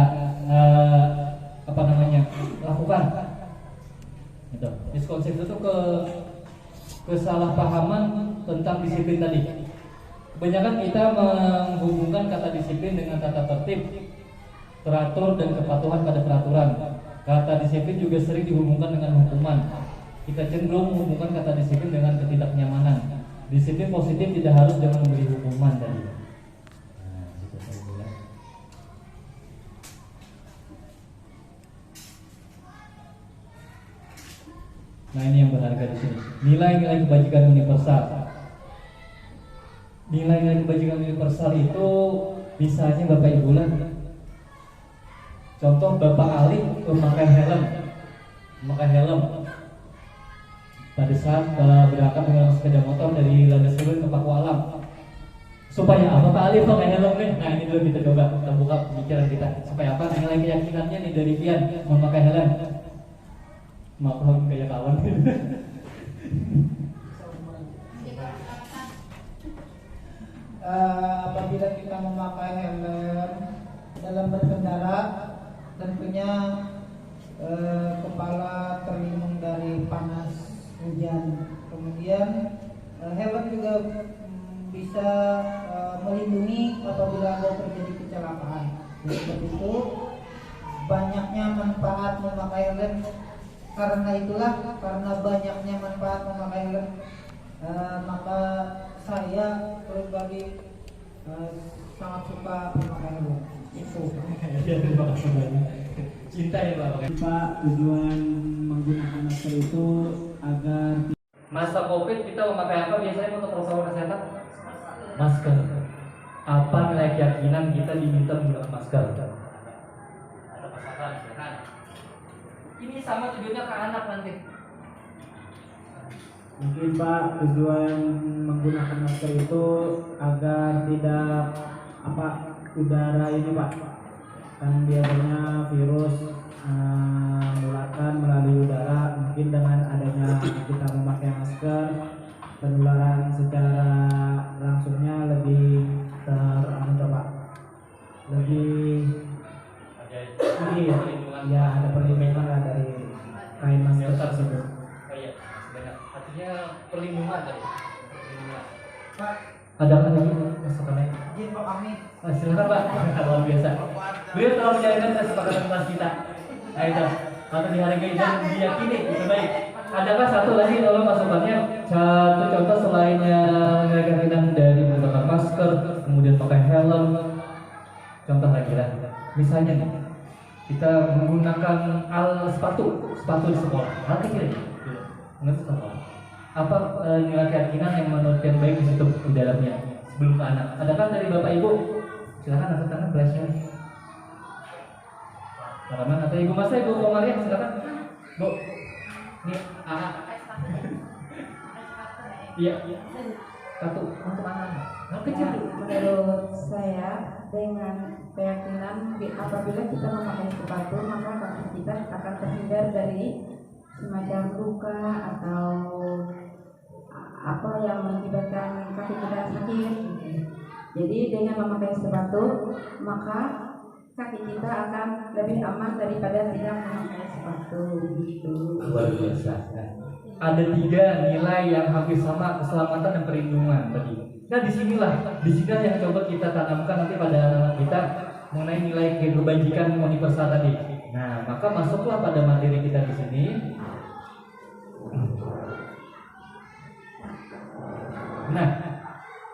lakukan. Itu miskonsepsi itu kesalahpahaman tentang disiplin tadi. Kebanyakan kita menghubungkan kata disiplin dengan tata tertib, teratur dan kepatuhan pada peraturan. Kata disiplin juga sering dihubungkan dengan hukuman. Kita cenderung menghubungkan kata disiplin dengan ketidaknyamanan. Disiplin positif tidak harus dengan memberi hukuman tadi. Nah ini yang berharga di sini. Nilai-nilai kebajikan universal. Nilai-nilai kebajikan universal itu misalnya Bapak Ibu lah. Contoh Bapak Ali memakai helm pada saat berangkat dengan sepeda motor dari Landas Turun ke Paku Alam. Supaya apa Pak Ali pakai helm nih? Nah ini dulu kita coba kita buka pemikiran kita. Supaya apa? Nilai keyakinannya nih dari Pian memakai helm. Maklum kayak kawan. Apabila kita memakai helm dalam berkendara, tentunya kepala terlindung dari panas hujan. Kemudian helm juga bisa melindungi apabila ada terjadi kecelakaan. Seperti itu, banyaknya manfaat memakai helm. Karena banyaknya manfaat memakai helm, maka saya pribadi sangat suka memakai helm. Itu. Terima kasih banyak. Cinta ya Pak. Tujuan menggunakan masker itu agar Masa COVID kita memakai apa biasanya untuk protokol kesehatan? Masker. Apa nilai keyakinan kita diminta menggunakan masker? Ada pasangan, kan? Ini sama tujuannya ke anak nanti. mungkin Pak, tujuan menggunakan masker itu agar tidak udara ini Pak, kan biasanya virus menularkan melalui udara. Mungkin dengan adanya kita memakai masker, penularan secara langsungnya lebih ya ada perlindungan lah dari kain masker tersebut. Oh iya, sebenarnya artinya perlindungan tadi. Perlindungan. Pak, ada apa lagi masukannya? Izin Pak kami. Silakan Pak. Luar biasa. Beliau telah menjalankan kesepakatan kelas kita. Nah itu, patut dihargai dan diyakini itu baik. Adakah satu lagi kalau masukannya? Satu contoh selain yang keyakinan dari menggunakan masker, kemudian pakai helm. Contoh lagi lah. Misalnya nih, kita menggunakan sepatu di sekolah, hal kecil ini, menurut sekolah. Apa nilai keyakinan yang menurut yang baik di situ di dalamnya sebelum ke anak? Adakah dari Bapak Ibu? Silakan angkat tangan flashnya. Salaman atau Ibu Masa, Ibu Komaria, silakan. Bu, ini anak. Iya. Satu untuk anak. Hal kecil. Menurut saya, dengan keyakinan apabila kita memakai sepatu, maka kaki kita akan terhindar dari semacam luka atau apa yang mengakibatkan kaki kita sakit. Jadi dengan memakai sepatu, maka kaki kita akan lebih aman daripada tidak memakai sepatu. Gitu. Luar biasa. Ada 3 nilai yang hampir sama, keselamatan dan perlindungan tadi. Nah disinilah yang coba kita tanamkan nanti pada anak-anak kita mengenai nilai kebajikan universal tadi. Nah maka masuklah pada materi kita di sini. Nah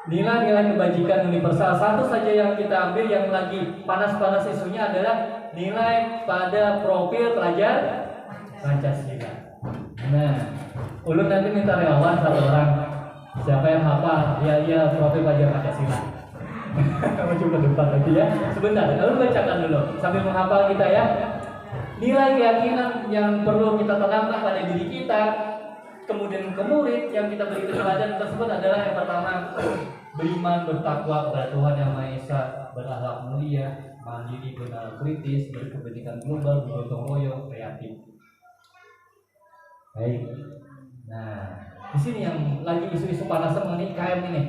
nilai-nilai kebajikan universal, satu saja yang kita ambil yang lagi panas-panas isunya adalah nilai pada profil pelajar Pancasila. Nah, ulun nanti minta relawan 1 orang. Siapa yang hafal? Ya profil pelajar Pancasila. Kamu coba depan lagi ya. Sebentar, lalu bacakan dulu sambil menghafal kita ya. Nilai keyakinan yang perlu kita tanamkan pada diri kita kemudian ke murid yang kita beri teladan tersebut adalah yang pertama, beriman, bertakwa kepada Tuhan Yang Maha Esa, berakhlak mulia, mandiri, benar kritis, berkepentingan global, bergotong royong, kreatif. Baik. Nah, di sini yang lagi isu-isu panas mengenai IKM ini.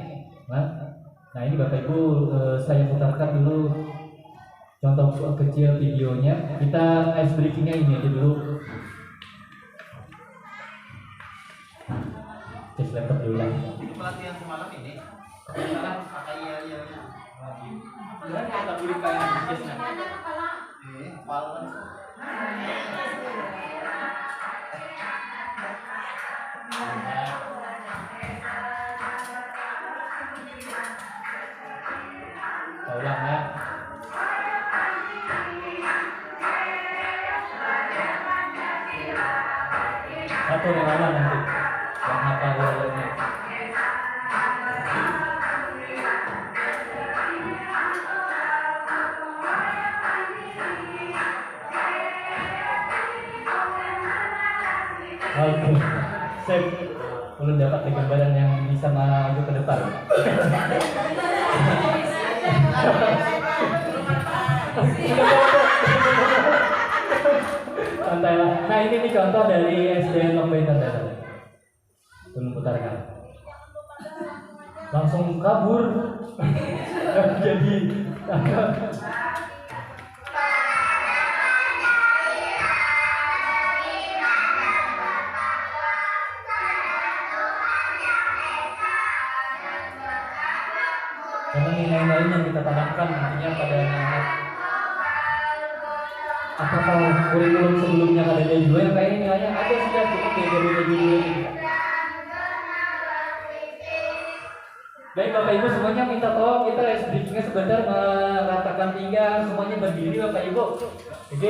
Nah ini Bapak Ibu, saya putarkan dulu contoh kecil videonya. Kita ice breakingnya ini aja dulu. Cek laptop dulu lah. Pelatihan semalam ini kan pakai iya lagi. Beneran kata buri kayak bisnisnya. Paling ulang ya. Satu yang mana nanti? Yang apa dulunya? Oke, saya belum dapat gambaran yang bisa maju ke depan. Santai lah. Nah ini nih contoh dari SDN Lombaitan. Belum putarkan. Langsung kabur. Jadi karena nilai-nilai yang kita tanamkan nantinya pada anak. Apakah kurikulum sebelumnya ada juga yang kayaknya nilainya ada sudah cukup dari dulu. Baik Bapak Ibu semuanya minta tolong kita speakingnya sebentar meratakan pinggang, semuanya berdiri Bapak Ibu. Oke,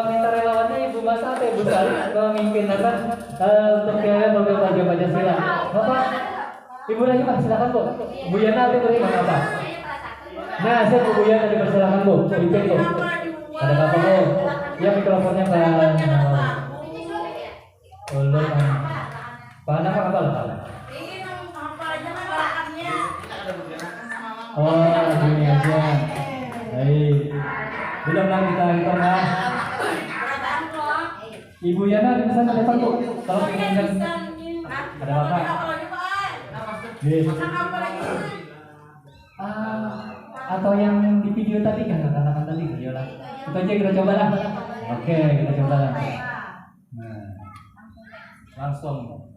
minta relawannya Ibu Masa atau Ibu Sari memimpin untuk kalian belajar Pancasila. Bapak, Ibu Rahimah silakan Bu. Bu Yana atau Bu Rahimah apa? Nah, saya Bu Yana dipersilakan Bu. Pimpin Bu. Ada apa Bu? Ya mikrofonnya kan. Belum. Pak nama apa loh? Oh, gini aja. Baik. Belum lah kita hitung lah. Ibu Yana bisa ke depan Bu. Tolong pinginkan. Ada apa? Atau yang di video tadi kan katakan tadi video lah. Itu aja kita coba lah. Oke, kita coba lah. Nah, langsung.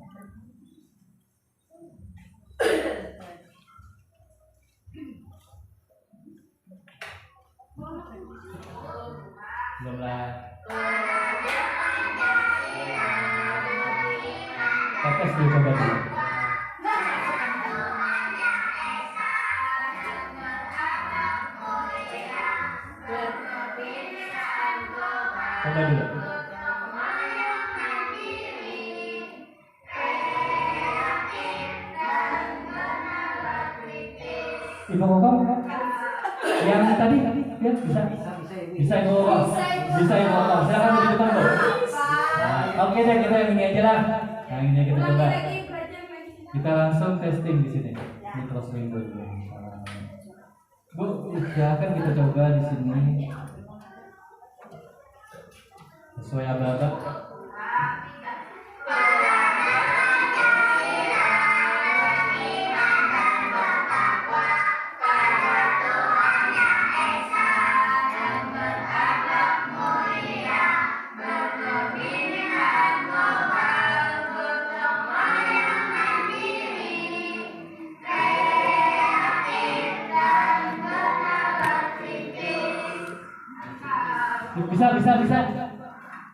Belum lah. Tes dulu coba dulu. Coba dulu. Ibu Kokom yang tadi ya bisa Ibu Kokom silakan di depan Bu. Nah, oke deh kita yang ini aja lah. Yang ini kita coba. Kita langsung testing di sini. Ini terus window dulu. Bu, silakan kita coba di sini. Sesuai aba-aba.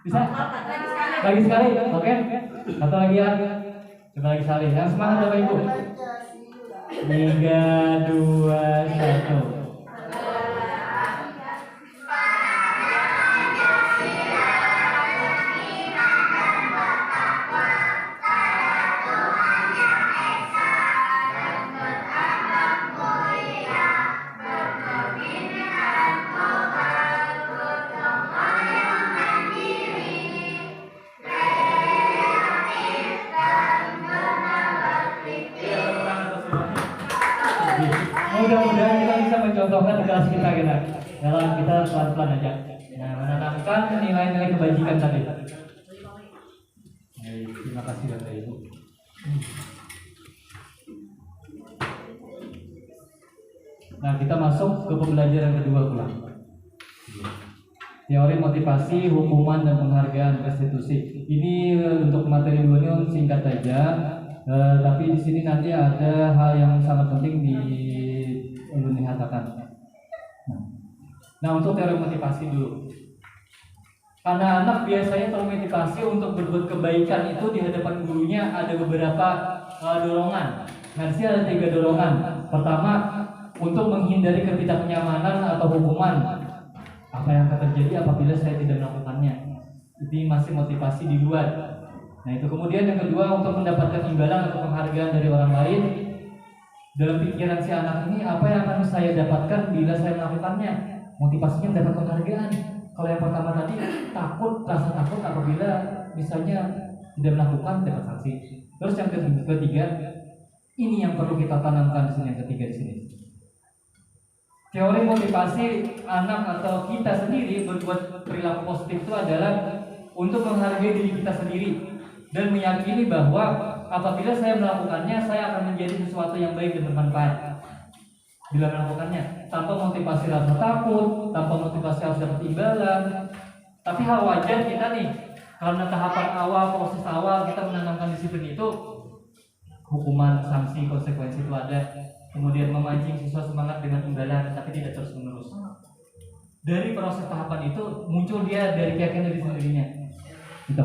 Bisa? Lagi sekali, oke? Atau lagi ya? Coba lagi sekali. Yang semangat Bapak Ibu. 3, 2, 1. Mudah-mudahan kita bisa mencontohkan di kelas kita dalam kita pelan-pelan aja. Nah, menanamkan nilai-nilai kebajikan tadi. Baik, terima kasih Bapak Ibu. Nah, kita masuk ke pembelajaran kedua pula. Teori motivasi, hukuman dan penghargaan restitusi. Ini untuk materi 2 ini singkat saja. Tapi di sini nanti ada hal yang sangat penting dikatakan. Nah, untuk teori motivasi dulu. Karena anak biasanya termotivasi untuk berbuat kebaikan itu di hadapan gurunya ada beberapa dorongan. Nah, di sini ada 3 dorongan. Pertama, untuk menghindari ketidaknyamanan atau hukuman. Apa yang akan terjadi apabila saya tidak melakukannya? Ini masih motivasi di luar. Nah, itu kemudian yang kedua, untuk mendapatkan imbalan atau penghargaan dari orang lain. Dalam pikiran si anak ini, apa yang akan saya dapatkan bila saya melakukannya? Motivasinya mendapat penghargaan. Kalau yang pertama tadi rasa takut apabila misalnya tidak melakukan dapat sanksi. Terus yang ketiga, ini yang perlu kita tanamkan di sini, yang ketiga di sini. Teori motivasi anak atau kita sendiri berbuat perilaku positif itu adalah untuk menghargai diri kita sendiri dan meyakini bahwa apabila saya melakukannya, saya akan menjadi sesuatu yang baik dan bermanfaat. Bila melakukannya tanpa motivasi rasa takut, tanpa motivasi harus dapat imbalan. Tapi hal wajar kita nih, karena tahapan awal, proses awal kita menanamkan disiplin itu, hukuman, sanksi, konsekuensi itu ada. Kemudian memancing siswa semangat dengan imbalan, tapi tidak terus menerus. Dari proses tahapan itu muncul dia dari keyakinan diri sendirinya. Gitu.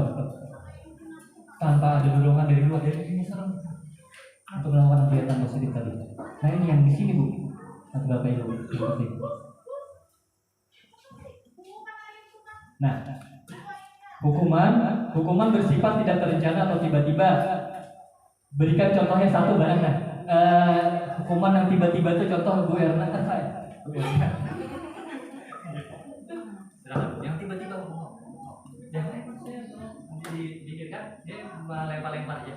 Tanpa ada dorongan dari luar, dari ini serem untuk melakukan kegiatan positif tadi. Nah, ini yang di sini Bu, atau Bapak Ibu. Nah, hukuman bersifat tidak terencana atau tiba-tiba. Berikan contohnya satu barang. Nah, hukuman yang tiba-tiba itu contoh Bu Erna kan saya. Yang tiba-tiba yang dipikirkan dia lempar-lempar aja.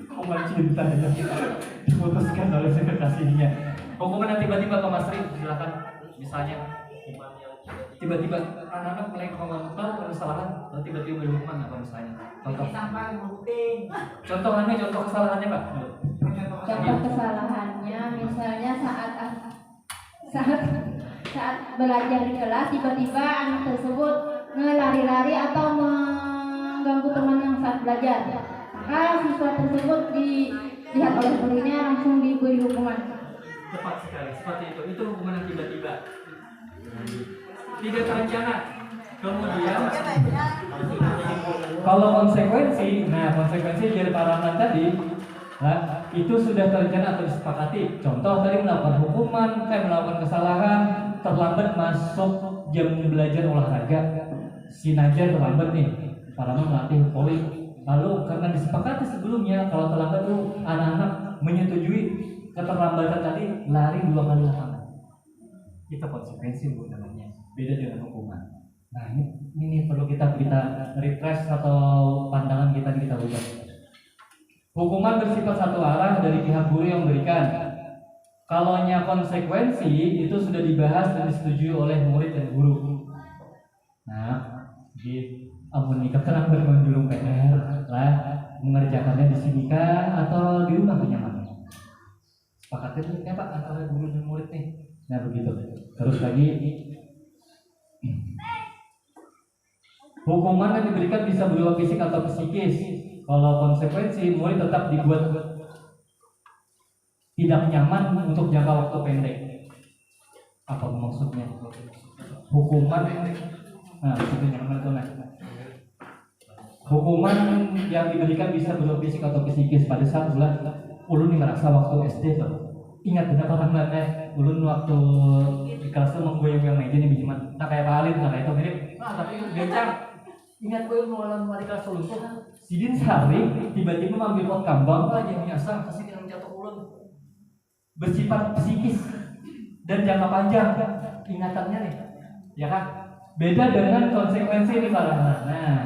Hukuman cinta ya. Diputuskan oleh sekretarinya. Hukuman yang tiba-tiba ke Mas Rin, silakan. Misalnya tiba-tiba anak-anak mulai mengontrol kesalahan, lalu tiba-tiba beri hukuman apa misalnya? Contoh kesalahannya Pak. Contoh kesalahannya misalnya saat belajar di kelas tiba-tiba anak tersebut lari-lari atau mengganggu teman yang saat belajar, maka siswa tersebut dilihat oleh gurunya langsung diberi hukuman. Tepat sekali, seperti itu. Itu hukuman yang tiba-tiba, tidak terencana. Kemudian kalau konsekuensi dari parameter tadi, nah, itu sudah terencana atau disepakati. Contoh tadi melakukan hukuman, melakukan kesalahan, terlambat masuk jam belajar olahraga. Si Najar terlambat nih, parameter melatih voli. Lalu karena disepakati sebelumnya, kalau terlambat tuh anak-anak menyetujui keterlambatan tadi, lari 2 kali lapangan. Itu konsekuensi Bu namanya. Beda dengan hukuman. Nah, ini perlu kita refresh atau pandangan kita ubah. Hukuman bersifat satu arah dari pihak guru yang memberikan. Kalaunya konsekuensi itu sudah dibahas dan disetujui oleh murid dan guru. Nah, ampun nikah tenang bermenjulung PR lah, mengerjakannya di sini kah atau di rumah kenyamannya. Sepakatnya ya Pak antara guru dan murid nih. Nah begitu. Terus lagi, hukuman yang diberikan bisa berupa fisik atau psikis. Kalau konsekuensi, murid tetap dibuat tidak nyaman untuk jangka waktu pendek. Apa maksudnya? Hukuman, nah itu nyaman itu. Hukuman yang diberikan bisa berupa fisik atau psikis. Pada saat ulun merasa waktu SD tuh. Ingat benar orang ulun waktu di kelas tuh menggoyang-goyang meja nih bijiman. Nah kayak Pak Alin, nah kayak itu mirip. Nah tapi bencang. Ingat gue mau di kelas ulun tuh. Sidin sehari tiba-tiba mengambil pot kambang aja nyasar kasih dengan jatuh ulun. Bersifat psikis dan jangka panjang ingatannya nih, ya kan? Beda dengan konsekuensi ini Pak. Nah,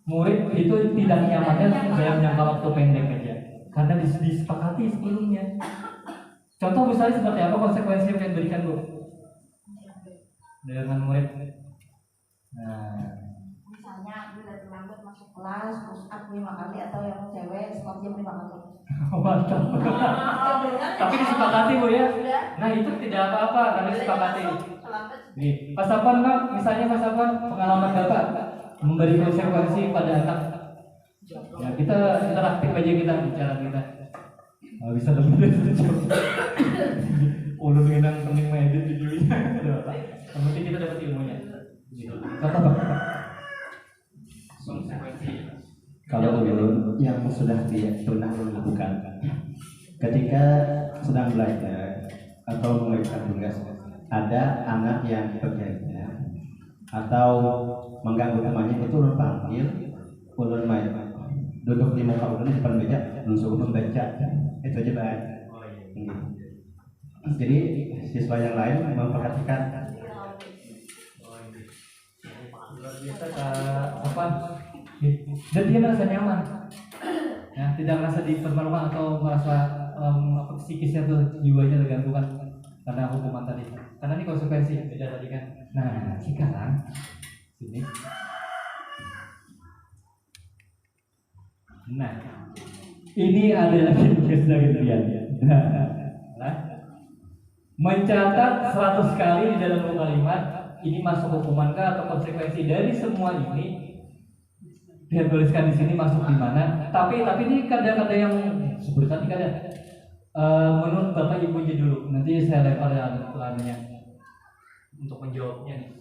murid itu tidak nyamannya dalam jangka waktu pendek aja. karena disepakati sebelumnya. Contoh misalnya seperti apa konsekuensi yang kalian berikan Bu dengan murid? Nah, Misalnya aku udah terlambat masuk kelas, push up 5 kali atau yang cewek skor jam 5 kali. mantap. Tapi disepakati Bu ya. Nah itu tidak apa-apa karena disepakati. Nih, Pak Sapon Pak, misalnya Pak Sapon pengalaman Bapak memberi konsekuensi pada anak. Ya kita interaktif aja kita bicara kita. Nggak bisa lebih dari 1 jam. Ulun ngenang pening medit videonya. Yang penting kita dapat ilmunya. Contoh Pak. Konsekuensi. Kalau ulun yang sudah dia pernah lakukan ketika sedang belajar atau mengerjakan tugas, ada anak yang bekerja atau mengganggu temannya, itu ulun panggil, ulun main duduk di muka ulun di depan meja, langsung membaca, itu aja Pak. Jadi siswa yang lain memperhatikan. Luar biasa apa? Dan dia merasa nyaman, ya, tidak merasa dipermalukan atau merasa psikisnya tuh jiwanya terganggu kan karena hukuman tadi. Karena ini konsekuensi beda tadi kan. Nah sekarang sini. Nah ini ada lagi tugas dari kalian. Nah, mencatat 100 kali di dalam kalimat ini masuk hukuman kah atau konsekuensi dari semua ini. Dia tuliskan di sini masuk di mana. Tapi ini kadang-kadang yang sebutan kadang menurut Bapak Ibu aja dulu. Nanti saya lempar anunya untuk menjawabnya.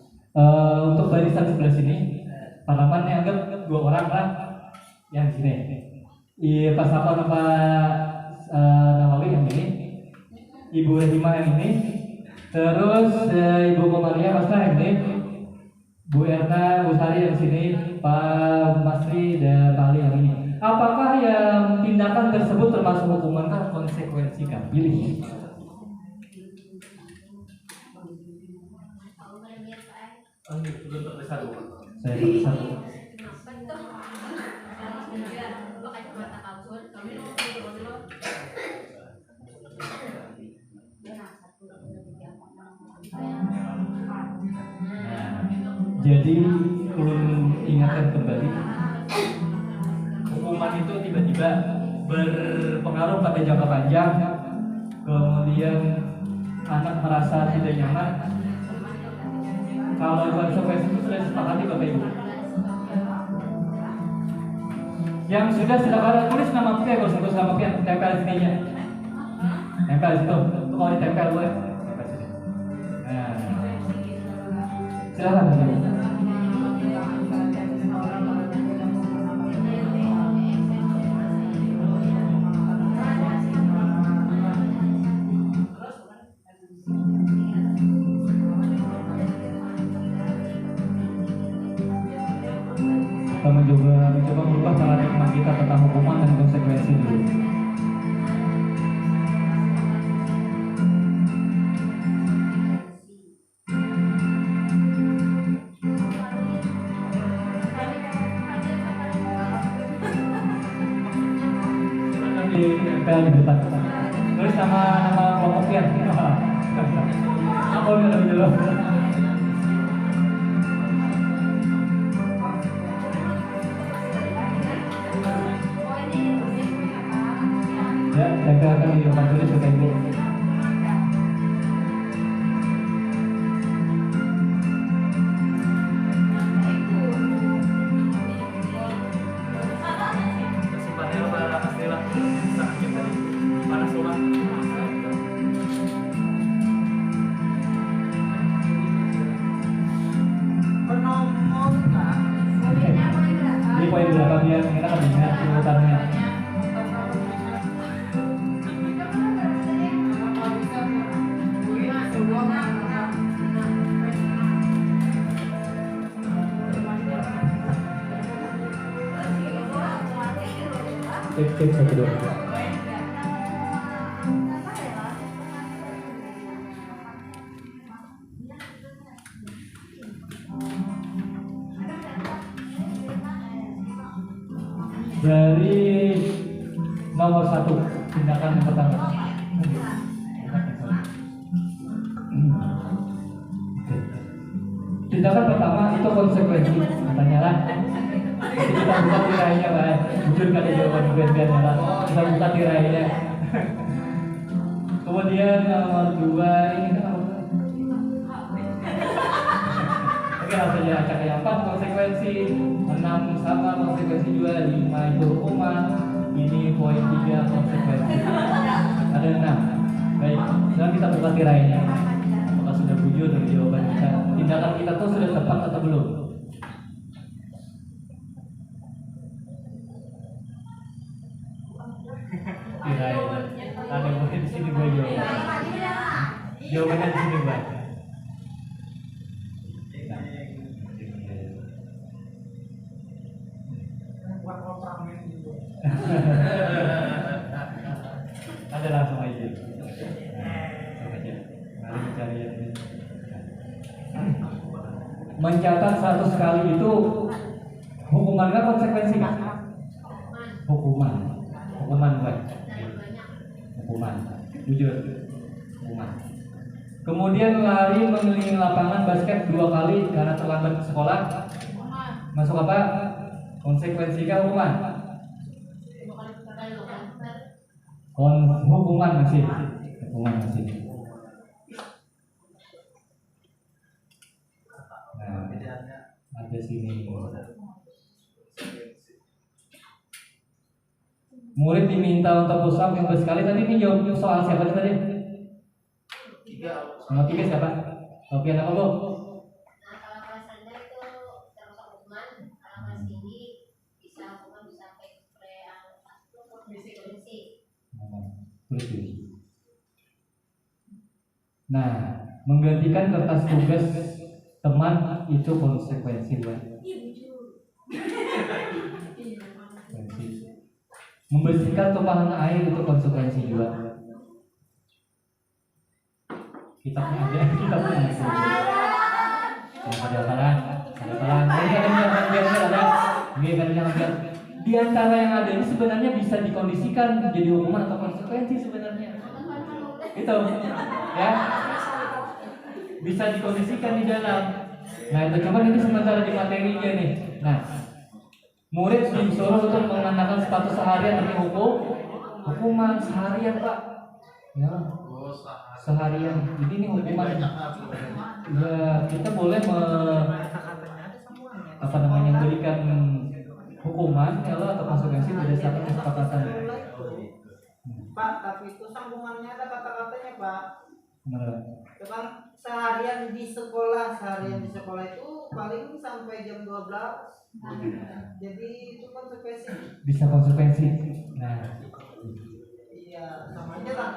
Untuk barisan sebelah sini, halaman yang anggap 2 orang lah yang di sini. Iya Pak Sapon Pak Nawawi yang ini, Ibu Rahimah yang ini, terus Ibu Komaria Masna yang ini, Bu Erna, Bu Sari yang sini, Pak Masri dan Pak Ali yang ini. Apakah yang tindakan tersebut termasuk hukuman kah konsekuensi kah? Pilih. Oh ini belum terbesar Bu. Saya terbesar. Jadi ulun ingatkan kembali, hukuman itu tiba-tiba berpengaruh pada jangka panjang, kemudian anak merasa tidak nyaman. Kalau konsekuensi itu sudah disepakati Bapak Ibu. Yang sudah silakan tulis nama Pia, kalau sebut nama Pia, tempel di sininya. Tempel di situ, kalau ditempel boleh. Nah, silakan Bapak Ibu. Kita mencoba merubah paradigma kita tentang hukuman dan konsekuensi dulu. Silakan ditempel di depan. Tulis nama kelompoknya. Aku udah lebih dulu. Ya, tempel akan di depan tulis Bapak Ibu. Simpannya Pak Astila, sakit tadi, panas rumah. Ini poin berapa biar kita kan ingat urutannya. Cek satu dua. Dari Nomor 1, tindakan yang pertama. Tindakan pertama itu konsekuensi, katanya lah. Jadi kita buka tirainya, Pak. Jujur kan ada jawaban gan-gan lah. Kita buka tirainya. Kemudian nomor 2 ini kan apa? Oke, langsung aja acak yang 4 konsekuensi, 6 sama konsekuensi juga, 5 itu hukuman. Ini poin 3 konsekuensi. Ada 6. Baik, sekarang kita buka tirainya. Apakah sudah jujur dari jawaban kita? Tindakan kita tuh sudah tepat atau belum? Tirainya. Ada mungkin di sini gue jawaban. Jawabannya di sini, Bang. Ada langsung aja. Mari mencari yang ini. Mencatat 100 kali itu hukuman nggak konsekuensi nggak? Hukuman. Hukuman baik. Hukuman. Jujur. Hukuman. Kemudian lari mengelilingi lapangan basket 2 kali karena terlambat ke sekolah. Masuk apa? Konsekuensi kah hukuman? Hukuman masih. Hukuman masih. Nah, ada sini. Murid diminta untuk push up yang bersekali. Tadi ini jawab soal siapa tadi? 3. Nomor 3 siapa? Oke, nama Bu? Nah, kalau kelas Anda itu termasuk hukuman, kalau kelas tinggi bisa hukuman bisa sampai konsekuensi. Nah, menggantikan kertas tugas teman itu konsekuensi, Bang. Membersihkan tumpahan air itu konsekuensi juga. Kitabnya ada. Ada apa? Di antara yang ada ini sebenarnya bisa dikondisikan jadi hukuman atau konsekuensi sebenarnya. Itu, ya, bisa dikondisikan di dalam. Nah itu coba ini sementara di materinya nih. Nah, murid disuruh untuk mengenakan sepatu seharian demi hukuman seharian, Pak. Ya, seharian. Jadi ini hukuman. Ya, kita boleh memberikan hukuman kalau atau konsekuensi berdasarkan kesepakatan. Pak, tapi itu sambungannya ada kata-katanya, Pak. Benar. Itu kan seharian di sekolah itu paling sampai jam 12. Jadi itu konsekuensi. Bisa konsekuensi. Nah, iya, sama aja lah.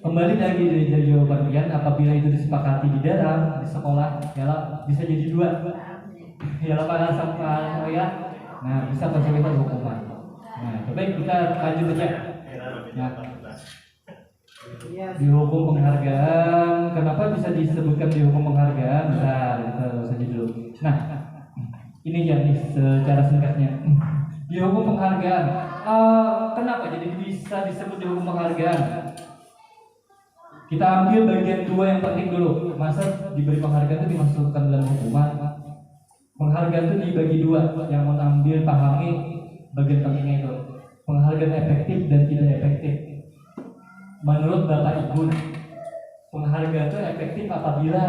kembali lagi dari jawaban Rian, apabila itu disepakati di dalam di sekolah, ya bisa jadi 2. Ya lapangan sampah ya. Nah, bisa konsekuensi hukuman. Nah, baik kita lanjut aja. Nah, dihukum penghargaan. Kenapa bisa disebutkan dihukum penghargaan? Bentar, kita saja dulu. Nah, ini ya nih secara singkatnya. Dihukum penghargaan. Kenapa jadi bisa disebut dihukum penghargaan? Kita ambil bagian 2 yang penting dulu. Masa diberi penghargaan itu dimasukkan dalam hukuman? Penghargaan itu dibagi 2. Yang mau ambil pahami bagian pentingnya itu. Penghargaan efektif dan tidak efektif. Menurut Bapak Ibu, penghargaan itu efektif apabila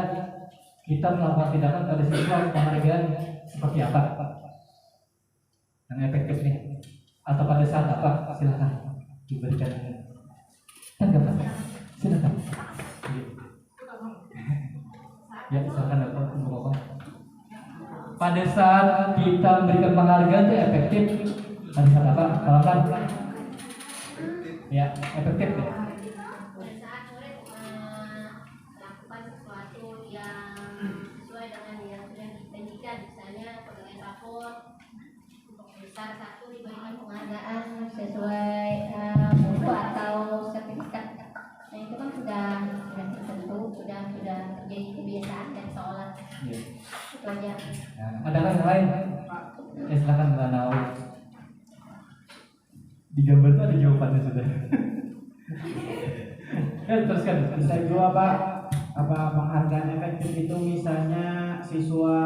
kita melakukan tindakan pada siswa. Penghargaan seperti apa? Yang efektif nih. Atau pada saat apa? Silakan diberikan tanggapan. Silakan. Ya, silakan Bapak. Pada saat kita memberikan penghargaan itu efektif. Pada saat apa? Kalau kan? Ya, efektif ya. Pada saat murid melakukan sesuatu yang sesuai dengan yang sudah dijanjikan, misalnya pegawai rapor besar 1 diberikan penghargaan sesuai buku atau sertifikat. Nah itu kan sudah tertentu, sudah jadi kebiasaan dan seolah. Ya. Itu aja. Nah, ada yang lain? Ya, silakan Mbak Nawawi. Di gambar itu ada jawabannya sudah. Teruskan. Bisa juga Pak, apa penghargaan efektif itu misalnya siswa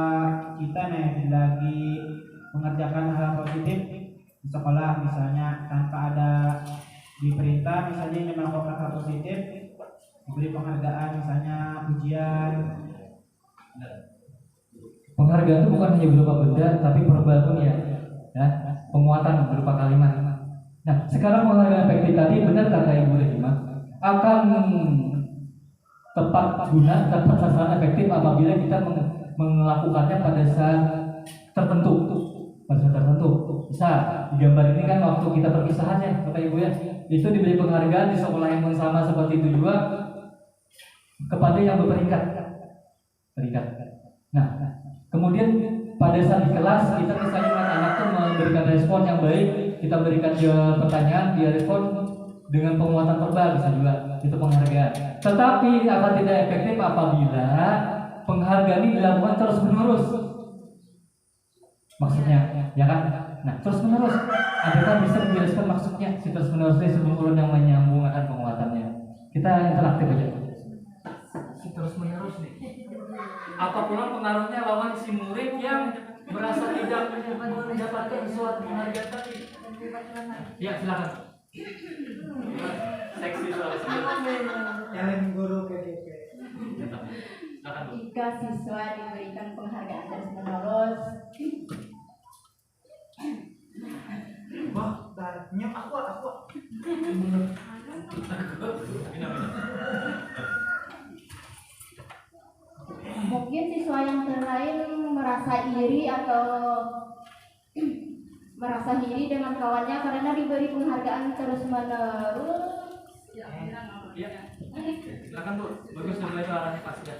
kita nih lagi mengerjakan hal positif di sekolah, misalnya tanpa ada diperintah, misalnya ingin melakukan hal positif, diberi penghargaan, misalnya pujian. Penghargaan itu bukan hanya berupa benda, tapi verbal pun ya, penguatan berupa kalimat. Nah, sekarang penghargaan efektif tadi benar kata Ibu Rehima, akan tepat guna, tepat sasaran efektif apabila kita melakukannya pada saat tertentu. Bisa di gambar ini kan waktu kita perpisahannya, Bapak Ibu ya, itu diberi penghargaan di sekolah yang sama seperti itu juga kepada yang berperingkat. Nah, kemudian pada saat di kelas kita misalnya anak-anak tuh memberikan respon yang baik, kita berikan dia pertanyaan, dia respon dengan penguatan verbal, bisa juga itu penghargaan. Tetapi akan tidak efektif apabila penghargaan ini dilakukan terus menerus. Maksudnya, ya kan? Nah, terus menerus. Apakah bisa menjelaskan maksudnya si terus menerus ini sebelum ulun yang menyambung akan penguatannya? Kita interaktif aja. Si terus menerus nih. Apa pula pengaruhnya lawan si murid yang merasa tidak mendapatkan suatu penghargaan tadi? Ya, silakan. Seksi soal Yang guru PDP. Jika siswa diberikan penghargaan terus-menerus, Wah, tarifnya aku. mungkin siswa yang lain merasa iri atau merasa iri dengan kawannya karena diberi penghargaan terus-menerus. Ya. Silakan Bu, bagus mulai itu arahnya pas ya.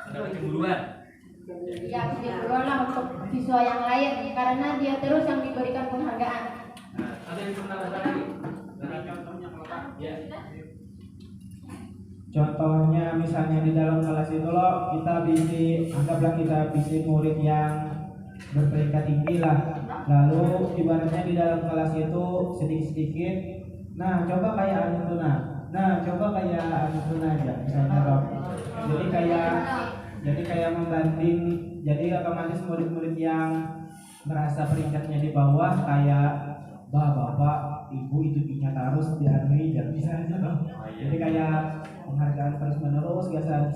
Ada kecemburuan. Ya, lah untuk siswa yang lain karena dia terus yang diberikan penghargaan. Nah, ada yang pernah lagi? Contohnya kalau Pak? Ya. Contohnya misalnya di dalam kelas itu loh, anggaplah kita bisi murid yang berperingkat tinggi lah. Lalu ibaratnya di dalam kelas itu sedikit-sedikit, nah coba kayak Anu Tuna, aja misalnya Rob. Jadi kayak membanding, jadi otomatis murid-murid yang merasa peringkatnya di bawah kayak bapak, ibu itu terus dianui dan misalnya dong. Jadi kayak penghargaan terus menerus biasa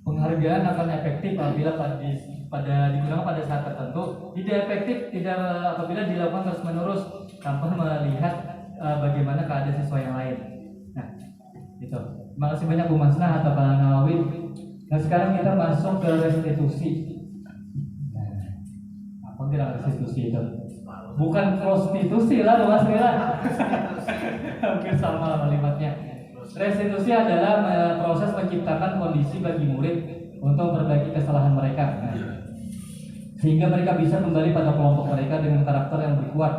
Penghargaan akan efektif apabila digunakan pada saat tertentu, tidak efektif apabila dilakukan terus menerus tanpa melihat bagaimana keadaan siswa yang lain. Nah, itu. Terima kasih banyak Bu Masnah atau Pak Nawawi. Nah, sekarang kita masuk ke restitusi. Nah, apa kira restitusi itu? Bukan prostitusi lah, Mas Rila. Hampir sama kalimatnya. Restitusi adalah proses menciptakan kondisi bagi murid untuk memperbaiki kesalahan mereka, sehingga mereka bisa kembali pada kelompok mereka dengan karakter yang lebih kuat.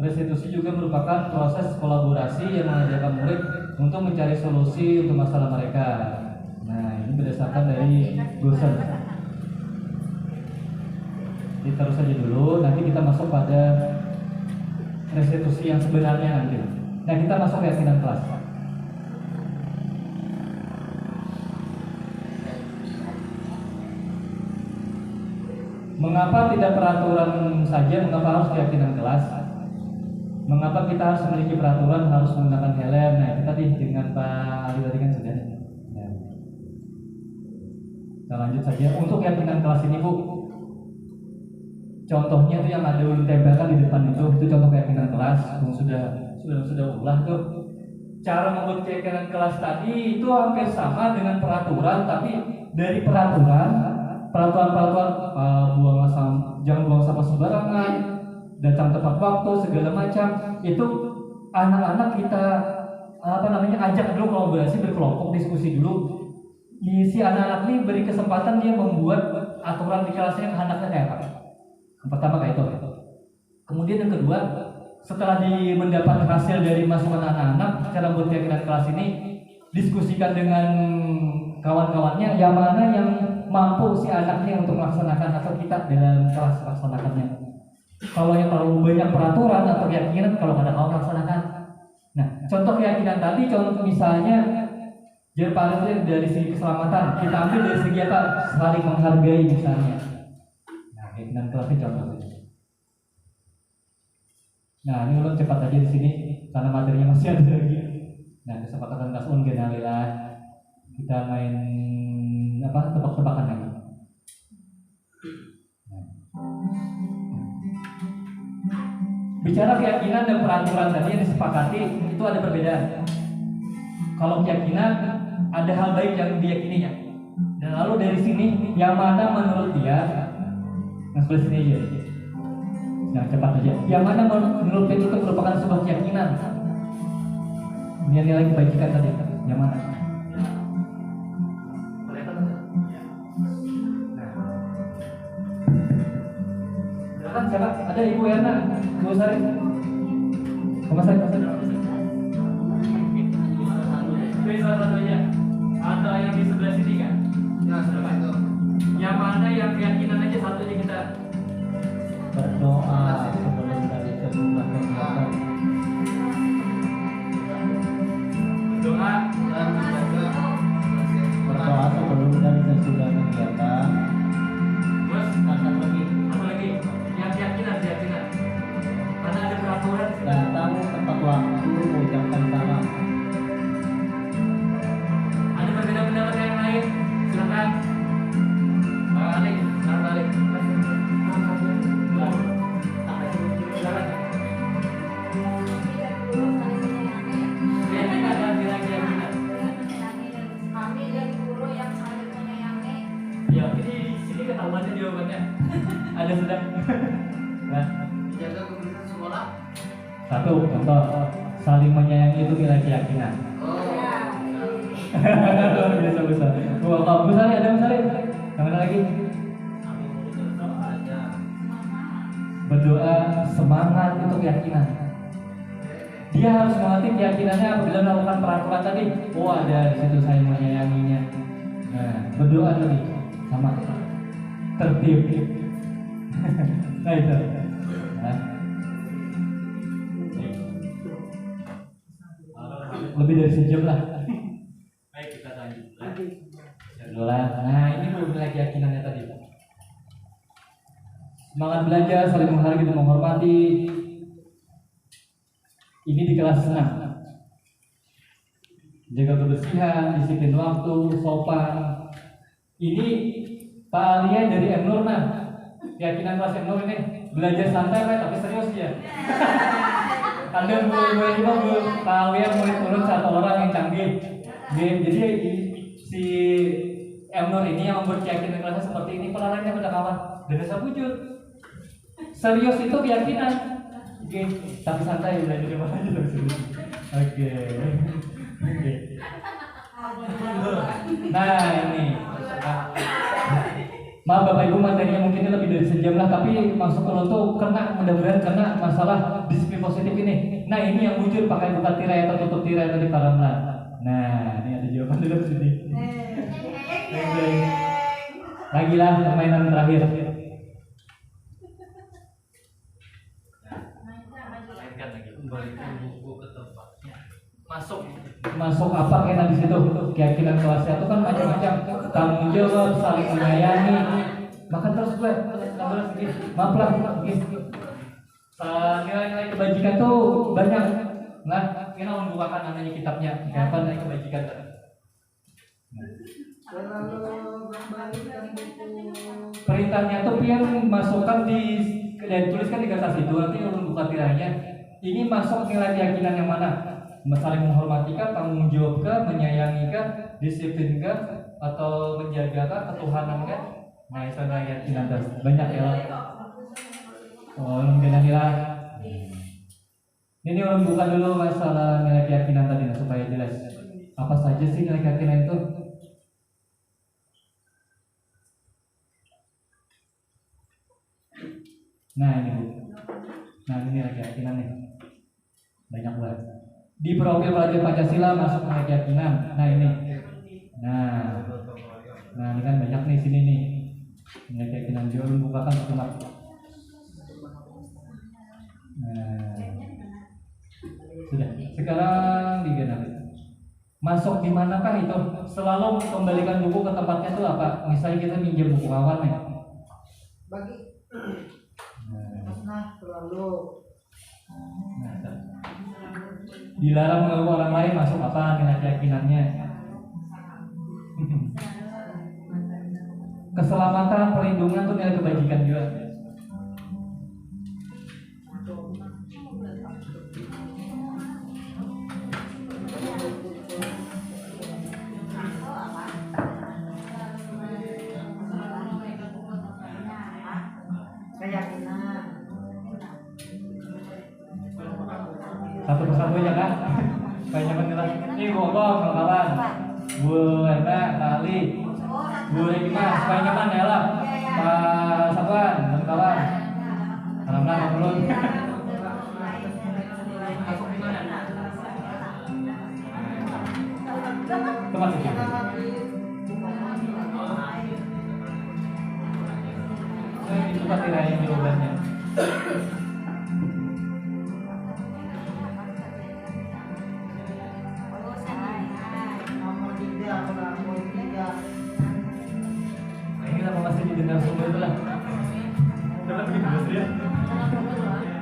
Restitusi juga merupakan proses kolaborasi yang mengajarkan murid untuk mencari solusi untuk masalah mereka. Nah, ini berdasarkan dari dosen. Kita terus saja dulu, nanti kita masuk pada restitusi yang sebenarnya nanti. Nah, kita masuk keyakinan kelas. Mengapa tidak peraturan saja? Mengapa harus keyakinan kelas? Mengapa kita harus memiliki peraturan harus menggunakan helm? Nah, kita dengan Pak Ali tadi kan sudah. Nah, kita lanjut saja. Untuk keyakinan kelas ini Bu, contohnya itu yang ada ulun tempelkan di depan itu contoh keyakinan kelas. Sudah ulah tuh. Cara membuat keyakinan kelas tadi itu hampir sama dengan peraturan, tapi dari peraturan jangan buang sampah sembarangan, datang tepat waktu, segala macam. Itu anak-anak kita ajak dulu kolaborasi, berkelompok, diskusi dulu. Si anak-anak ini beri kesempatan dia membuat aturan di kelasnya anaknya kayak apa. Yang pertama kayak itu. Kemudian yang kedua, setelah mendapat hasil dari masukan anak-anak, cara membuat keyakinan kelas ini diskusikan dengan kawan-kawannya yang mana yang mampu si anaknya untuk melaksanakan atau kita dalam kelas melaksanakannya. Kalau yang terlalu banyak peraturan atau keyakinan kalau kada mau melaksanakan. Nah, contoh keyakinan tadi, contoh misalnya paling dari segi keselamatan, kita ambil dari segi apa? Saling menghargai misalnya. Nah, keyakinan kelasnya contoh. Nah, ini ulun cepat aja di sini karena materinya masih ada lagi. Nah, kesepakatan kelas genalilah kita main apa? Tebak-tebakan lagi. Bicara keyakinan dan peraturan tadi yang disepakati itu ada perbedaan. Kalau keyakinan ada hal baik yang diyakininya, dan lalu dari sini yang mana menurut dia, nah sebelah sini aja, nah cepat aja, yang mana menurut dia itu merupakan sebuah keyakinan, nilai kebajikan tadi, yang mana? Nah, siapa? Ada Ibu Erna, Bu Sari, Mas Sari. Salah satunya ada yang di sebelah sini kan? Ya, sebelah itu. Yang mana yang keyakinan aja satu aja kita berdoa sebelum dari sejumlah kegiatan. berdoa Dan menjaga berdoa sebelum dan sesudah kegiatan. terus Akan lagi apa lagi? Yang keyakinan karena ada peraturan datang tepat waktu mengucapkan salam. ada perbedaan pendapat yang lain silakan balik silakan keyakinan dan keyakinan Kami dan guru yang saling menyayangi. ya ini di sini ketahuannya jawabannya ada sedang nah Jaga kebersihan sekolah. satu contoh saling menyayangi itu nilai keyakinan. Luar biasa besar. Wah, Pak Besar ada besar. Yang mana lagi? Berdoa semangat itu keyakinan. Dia harus mengerti keyakinannya apabila melakukan peraturan tadi. Oh ada di situ saya menyayanginya. Nah, berdoa tadi sama tertib. Nah itu. Nah. Lebih dari sejam lah. Baik kita lanjut. Nah ini belum nilai keyakinannya tadi. Semangat belajar, saling menghargai dan menghormati. Ini di kelas 6. Jaga kebersihan, disiplin waktu, sopan. Ini Pak Alia dari M Nur nah. Keyakinan kelas M Nur ini belajar santai tapi serius ya. Ada murid Pak Alia murid turun satu orang yang canggih. Jadi si M Nur ini yang membuat keyakinan kelasnya seperti ini pelarangnya pada kawan dan bisa wujud. Serius itu keyakinan. Oke, tapi santai belajar di mana aja terus. Oke. Nah ini. Maaf Bapak Ibu materinya mungkin lebih dari sejam lah, tapi masuk ke tuh kena mudah-mudahan kena masalah disiplin positif ini. Nah ini yang wujud pakai buka tirai atau tutup tirai tadi para melan. Nah ini ada jawaban dulu sini. Lagi lah permainan terakhir. Kembalikan buku ke tempatnya. Masuk apa kena di situ? Keyakinan kelasnya itu kan macam-macam. Tanggung jawab, saling menyayangi. Makan terus gue. Maaf lah. Nilai-nilai kebajikan tuh banyak. Nah, kita membukakan namanya kitabnya. Apa nilai kebajikan? Perintahnya tuh yang masukkan dan tuliskan di kertas itu. Nanti membuka tirainya. Ini masuk nilai keyakinan yang mana? Saling menghormati kah, tanggung jawab kah, menyayangi kah, disiplin kah, atau menjaga kah, ketuhanan kah? Nah itu nilai keyakinan banyak ya. Oh, nilai. Ini orang buka dulu masalah nilai keyakinan tadi supaya jelas. Apa saja sih nilai keyakinan itu? Nah ini Bu. Nah ini nilai keyakinan nih. Banyak banget. Di profil pelajar Pancasila masuk nilai keyakinan. Nah ini. Nah Nah ini kan banyak nih sini nih. Ini keyakinan jual bukakan sebentar. Nah, sudah. Sekarang digenap. Masuk di manakah itu? Selalu kembalikan buku ke tempatnya itu apa? Misalnya kita minjem buku kawan nih. Bagi Nah, selalu dilarang mengganggu orang lain masuk apa dengan keyakinannya? Keselamatan, perlindungan itu nilai kebajikan juga. keyakinan. Satu persatu aja kan? Banyak beneran. Ini bogong kawan. Bu enak kali. Bu Rima, supaya nyaman ya lah. Pak Safwan, kawan. Alhamdulillah belum. Tempat itu. Itu pasti lain jawabannya. Nomor 3 nomor 3. Nah, ini lah masih jadi narasumber itu lah. Dapat begitu Mas ya?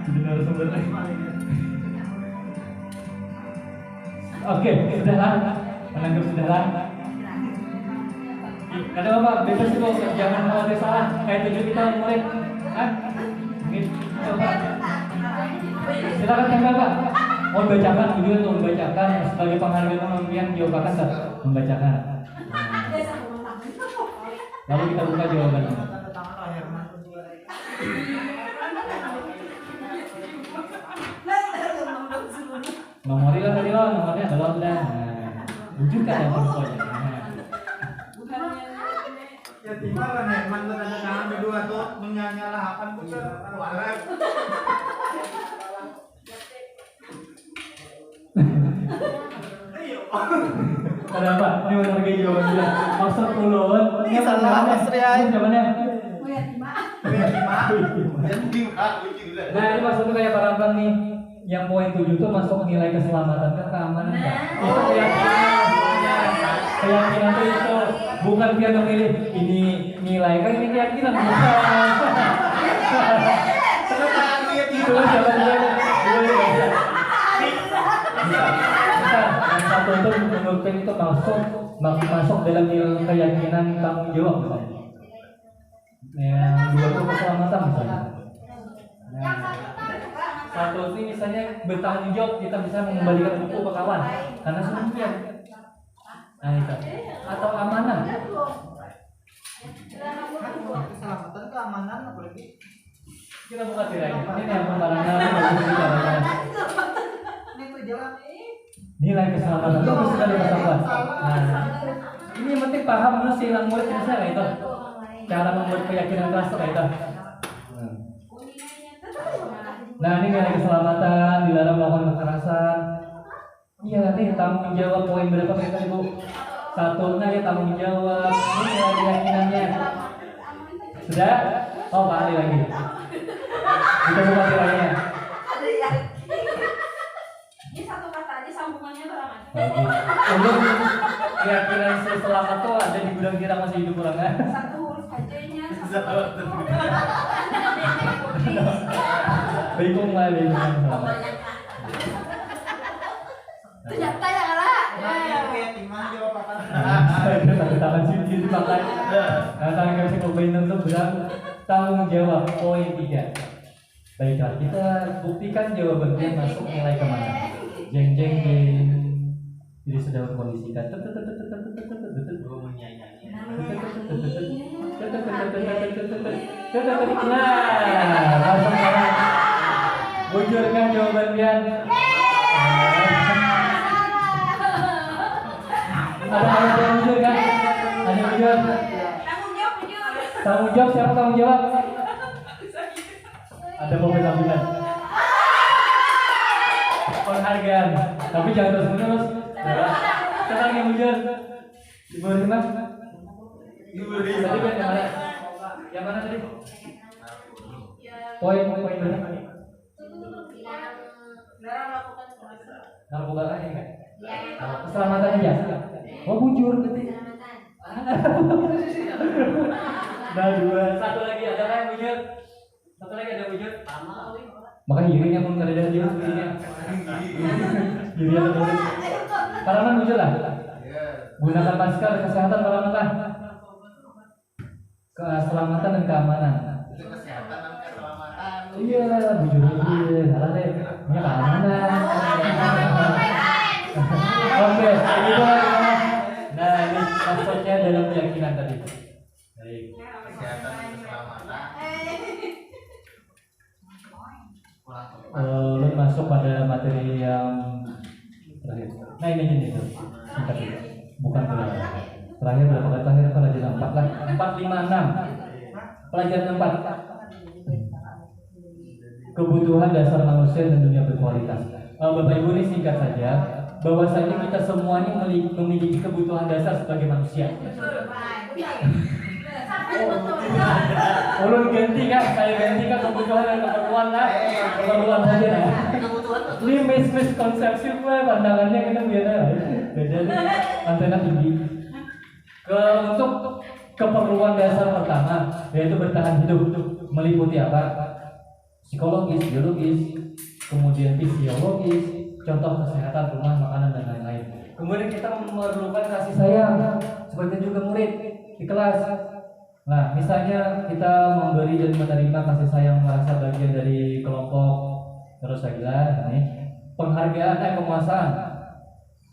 Jadi narasumber lah. Oke, sudahlah. Menanggap sudahlah. Kata Bapak, bebas itu jangan khawatir salah. Kayak 7 kita murid. Hah? Ini coba. Silakan kan Bapak. Mau bacakan video untuk membacakan sebagai penghargaan yang jawabankan tak membacakan. Lalu kita buka jawabannya. Nomornya lah tadi lo, nomornya adalah udah. Wujudkan yang pokoknya. Ya tiba kan Herman tuh tanda tangan berdua tuh menyanyilah akan putar walet. Kenapa? Ini menghargai jawabannya. Maksud ulun. Ini salah Mas Ria. Jawabannya. Nah ini maksudnya kayak barangkali nih. Yang poin 7 tuh masuk nilai keselamatan kan keamanan kan. Itu keyakinan tuh itu bukan dia memilih ini nilai kan ini keyakinan bukan. Itu jawabannya. Yang satu itu menurut itu masuk dalam nilai keyakinan tanggung jawab misalnya. Yang dua itu keselamatan misalnya. Nah, satu ini misalnya bertanggung jawab kita bisa mengembalikan buku ke kawan karena sedemikian. Nah itu atau amanah. Keselamatan, keamanan, apalagi Kita buka tirainya. Ini yang pembarangan bagus bicaranya. ini tuh jalan Nilai keselamatan itu bisa dipersahabat. Nah, ini yang penting paham dulu sih hilang murid bisa nggak itu? Cara membuat keyakinan kelas kayak itu. Nah ini nilai keselamatan, dilarang melakukan kekerasan. Iya nih tanggung jawab poin berapa kayak tadi Bu? Satunya ya tanggung jawab. Ini nilai keyakinannya. Sudah? Oh kali lagi. Kita buka tirainya. Ini satu kata aja sambungannya barang aja. Oke. Untuk keyakinan selamat tuh ada di gudang kira masih hidup orang kan? Satu huruf aja-nya. Bingung lah, bingung. Ternyata ya lah. Kayak timah jawab apa? Tangan sini dipakai. Nah, tangan kami cobain untuk berat tanggung jawab poin 3. Baiklah, kita buktikan jawabannya masuk nilai kemana. Jeng jeng jeng. Jadi sudah mengkondisikan. Nah, langsung kawan. Bujurkan jawabannya. Ada yang bujur kan? Ada yang bujur. Tanggung jawab jujur. Tanggung jawab siapa tanggung jawab? Ada mobil ambulan. Penghargaan. Tapi jangan terus menerus. Sekarang yang bujur. Ibu Rima. Tadi kan yang mana? Yang mana tadi? Poin mana? Narkoba ini kan? Keselamatan aja. Oh bujur berarti. Nah dua. Satu lagi ada kan yang bujur? Satu lagi ada bujur? Makanya irinya pun nggak ada dia begini. Iri atau bujur? Paraman bujur lah. Gunakan masker kesehatan paraman lah. Keselamatan dan keamanan. Kesehatan dan keselamatan. Iya, bujur iya, salah deh. Ini keamanan. Oke, itu nah ini maksudnya dalam keyakinan tadi. Baik. Kesehatan dan keselamatan. Lalu masuk pada materi yang terakhir. Nah ini singkat dulu. Bukan terakhir berapa kali terakhir pelajaran 4 lah. 4, 5, 6. Pelajaran 4. Kebutuhan dasar manusia dan dunia berkualitas. Bapak Ibu ini singkat saja. Bahwasanya kita semua ini memiliki kebutuhan dasar sebagai manusia. Ulun ganti kan, saya ganti kan kebutuhan dan keperluan lah. Keperluan saja lah. Ini miskonsepsi gue, pandangannya kita beda lah. Beda nih, antena tinggi. Untuk keperluan dasar pertama, yaitu bertahan hidup, meliputi apa? Psikologis, biologis, kemudian fisiologis, contoh kesehatan, rumah, makanan dan lain-lain. Kemudian kita memerlukan kasih sayang, seperti juga murid di kelas. Nah, misalnya kita memberi dan menerima kasih sayang, merasa bagian dari kelompok, terus lagi nih penghargaan, penguasaan.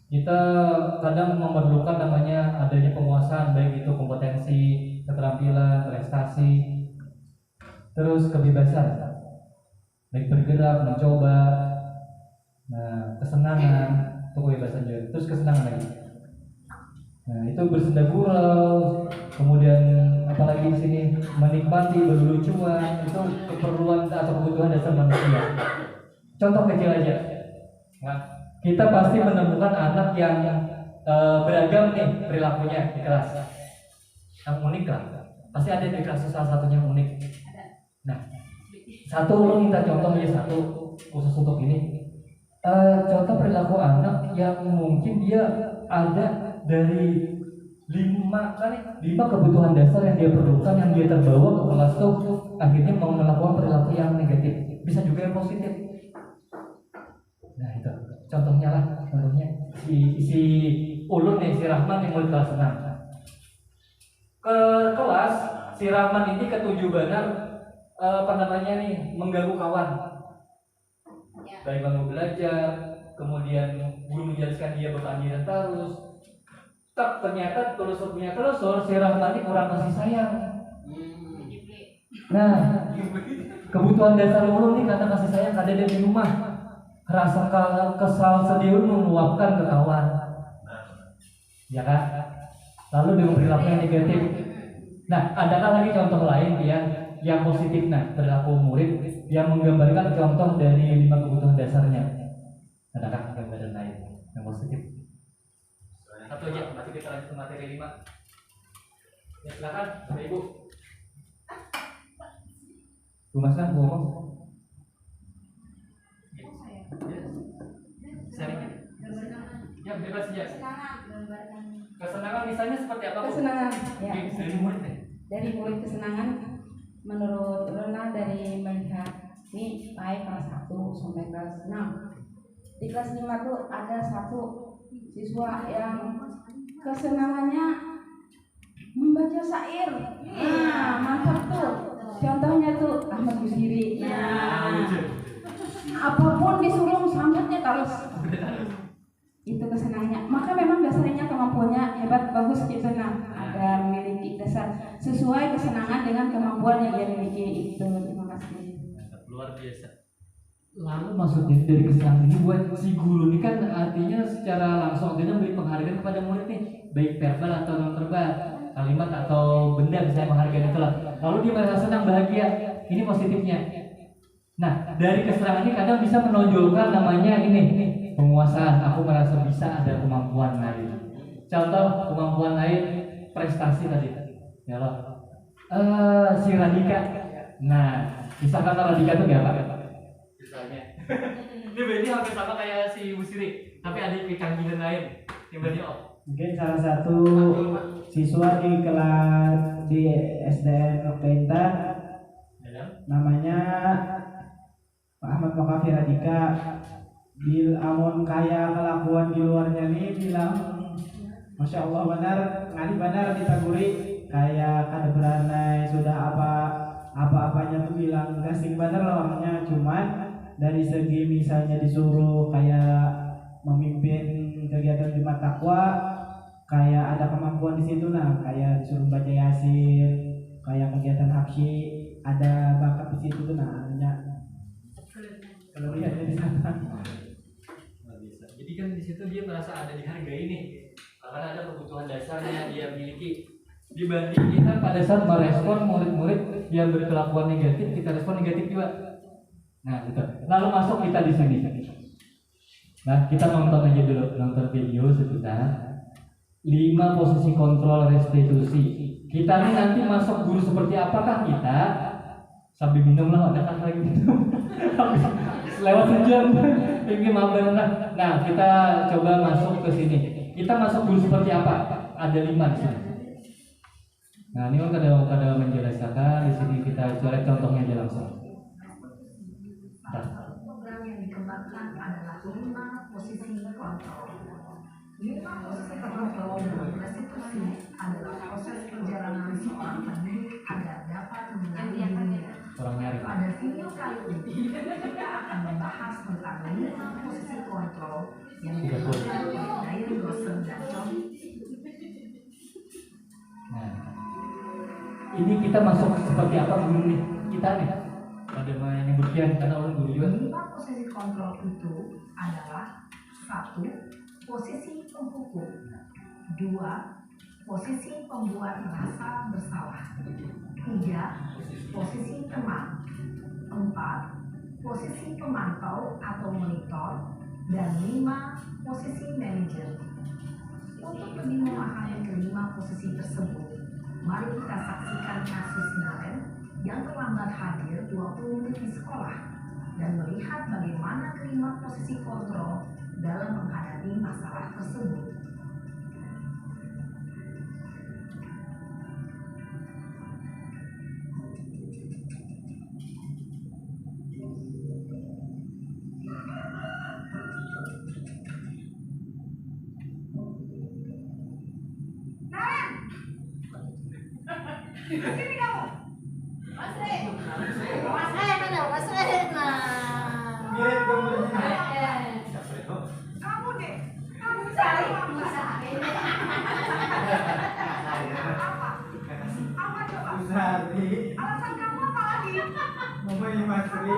Kita kadang memerlukan namanya adanya penguasaan, baik itu kompetensi, keterampilan, prestasi, terus kebebasan, baik bergerak, mencoba, nah kesenangan, itu kebebasan juga, terus kesenangan lagi. Nah itu bersenda gurau, kemudian apalagi di sini menikmati, berlucuan, itu keperluan atau kebutuhan dasar manusia. Contoh kecil aja, nah, kita pasti menemukan anak yang beragam nih perilakunya di kelas, yang unik lah. Pasti ada di kelas salah satunya yang unik. Nah, satu lo minta contoh aja satu khusus untuk ini. Contoh perilaku anak yang mungkin dia ada dari 5 kebutuhan dasar yang dia perlukan, yang dia terbawa ke kelas tuh akhirnya mau melakukan perilaku yang negatif, bisa juga yang positif. Nah itu contohnya lah, contohnya si Ulun nih, si Rahman yang mulai kelas 6 ke kelas. Si Rahman ini ketujuanan mengganggu kawan, baik bangun belajar, kemudian guru menjelaskan dia berpanggilan terus. Ternyata telusur si Rahman ini kurang kasih sayang. Nah, kebutuhan dasar Ulun nih kata kasih sayang ada di rumah. Rasa kesal sedih meluapkan ke kawan, ya kan? Lalu dengan perilaku yang negatif. Nah, adakah lagi contoh lain yang positif? Nah, perilaku murid yang menggambarkan contoh dari 5 kebutuhan dasarnya. Adakah gambaran lain yang positif? Satu aja, masih kita lanjut ke materi 5. Ya, silakan, Bapak Ibu. Bu Mas kan ngomong. Ya, bebas saja. Kesenangan misalnya seperti apa? Kesenangan, ya. Dari murid ya? Dari murid kesenangan, menurut Rona dari melihat ini baik kelas 1 sampai kelas 6. Di kelas 5 tuh ada satu siswa yang kesenangannya membaca syair. Nah, mantap tuh. Contohnya tuh Ahmad Busiri. Nah, apapun disuruh sambutnya terus. Itu kesenangannya. Maka memang dasarnya kemampuannya hebat, bagus gitu. Nah, ada memiliki dasar sesuai kesenangan dengan kemampuan yang dia miliki itu. Terima kasih. Luar biasa. Lalu maksudnya dari kesenangan ini buat si guru ini kan artinya secara langsung dia beri penghargaan kepada murid nih, baik verbal atau non verbal, kalimat atau benda misalnya menghargai itulah. Lalu dia merasa senang, bahagia. Ini positifnya. Nah, dari kesenangan ini kadang bisa menonjolkan namanya ini penguasaan. Aku merasa bisa ada kemampuan lain. Contoh kemampuan lain, prestasi tadi. Ya loh. Si Radika. Nah, kisah kata Radika itu kayak apa? Kisahnya. Dia berarti hampir sama kayak si Musiri, tapi ada kecanggihan lain. Yang berarti Mungkin salah satu siswa di kelas di SDN Okta namanya Pak Ahmad Makafi Radika. Bil amun kaya kelakuan di luarnya nih bilang Masya Allah benar ngadi benar ditaguri kayak kada beranai sudah apa-apanya tuh bilang gasing benar lah orangnya, cuman dari segi misalnya disuruh kayak memimpin kegiatan Jumat Takwa kayak ada kemampuan di situ, nah kayak disuruh baca Yasin, kayak kegiatan hapsi ada bakat di situ tuh, nah kalau lihatnya di sana. Jadi kan di situ dia merasa ada dihargai nih, karena ada kebutuhan dasarnya dia miliki. Dibanding kita pada saat merespon murid-murid yang berkelakuan negatif, kita respon negatif juga. Nah, gitu. Lalu masuk kita di sini. Nah, kita nonton aja dulu, nonton video sebentar. 5 posisi kontrol restitusi. Kita nih nanti masuk guru seperti apakah kita? Sambil minum lah, ada kan lagi minum. Lewat sejam. Ini mabar lah. Nah, kita coba masuk ke sini. Kita masuk guru seperti apa? Ada 5 di sini. Nah, ini kan kada menjelaskan di sini, kita coret contohnya aja langsung. Program yang dikembangkan adalah 5 posisi kontrol. 5 posisi kontrol dalam restitusi adalah proses perjalanan seorang pendidik agar dapat mengenali Orang nyari. Pada video kali ini kita akan membahas tentang 5 posisi kontrol yang dikembangkan oleh Diane Rosen dan John. Nah, ini kita masuk seperti apa guru nih? Kita nih pada menyebutkan karena orang guru juga. 5 posisi kontrol itu adalah 1. Posisi penghukum, 2. Posisi pembuat rasa bersalah, 3. Posisi teman, 4. Posisi pemantau atau monitor, dan 5. Posisi manajer. Untuk lebih memahami kelima posisi tersebut, mari kita saksikan kasus Naren yang terlambat hadir 20 menit di sekolah dan melihat bagaimana kelima posisi kontrol dalam menghadapi masalah tersebut. Sini kamu. Masre. Masre mana? Masre nah. Kamu deh. Kamu cari bisa. Apa coba? Usari, Alasan kamu apa lagi? Mama Masri.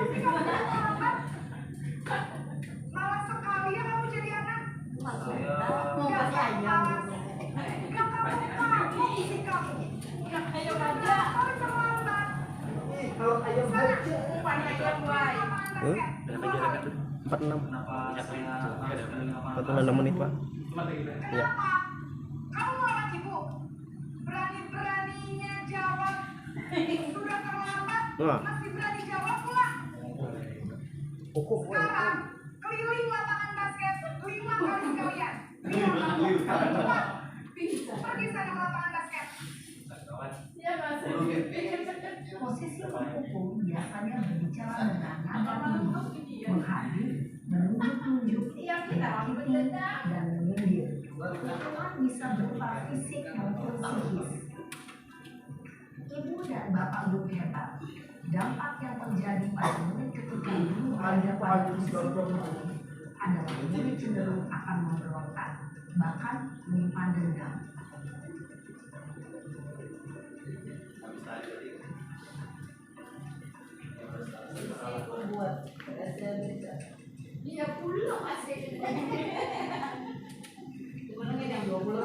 Malas sekali ya kamu jadi anak. Mau kasih ayam. Enggak kamu tahu isi kamu. Enggak ayo aja. Kamu terlambat. Kalau ayam baca. Umpan ayam buai. 46 46 menit Pak. Ya. Kamu lawan ibu. Berani-beraninya jawab. Sudah terlambat. Wah. Masih berani jawab pula. Sekarang keliling lapangan basket 5 kali sekalian. 5 kali. Cepat. Pergi sana ke lapangan basket. Ya Mas. Posisi penghukum biasanya berbicara dengan nada tinggi, menghadap, menunjuk-nunjuk, menyakiti, dan menyindir. Hukuman bisa berupa fisik maupun psikis. Ibu dan bapak guru hebat. Dampak yang terjadi pada murid ketika guru berada pada posisi kontrol adalah murid cenderung akan memberontak, bahkan menyimpan dendam. Dia pula masih. Gimana yang 20?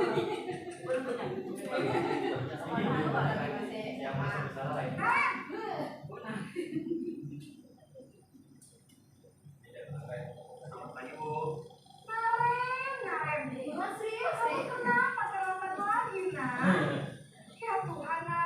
Naren, Mas serius, kenapa terlambat lagi, Nak? Ya Tuhan, Nak.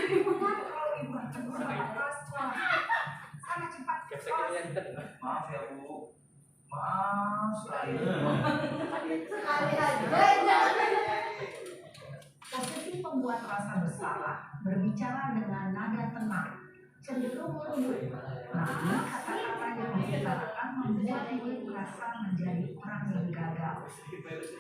Kalau ibu akan berangkat sekolah. Sana cepat ke sekolah. Maaf ya Bu. Maaf sekali. Sekali aja. Posisi pembuat rasa bersalah berbicara dengan nada tenang, cenderung lembut. Namun kata-kata yang diutarakan membuat murid merasa menjadi orang yang gagal,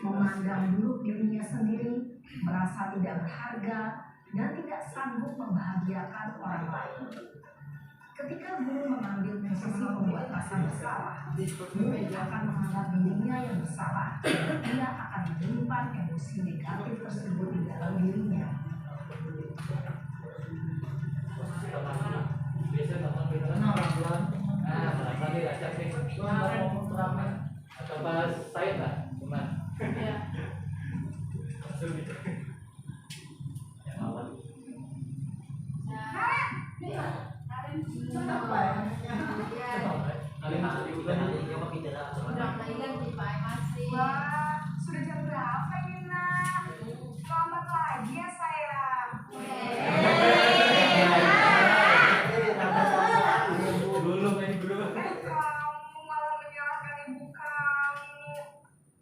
memandang buruk dirinya sendiri, merasa tidak berharga, dan tidak sanggup membahagiakan orang lain. Ketika guru mengambil posisi membuat rasa bersalah, murid akan menganggap dirinya yang bersalah. Dia akan menyimpan emosi negatif tersebut di dalam dirinya. Coba saya tak cuma. Wah, sudah jam berapa ini nak? Selamat lagi ya sayang. Kamu malah menyalahkan ibu kamu.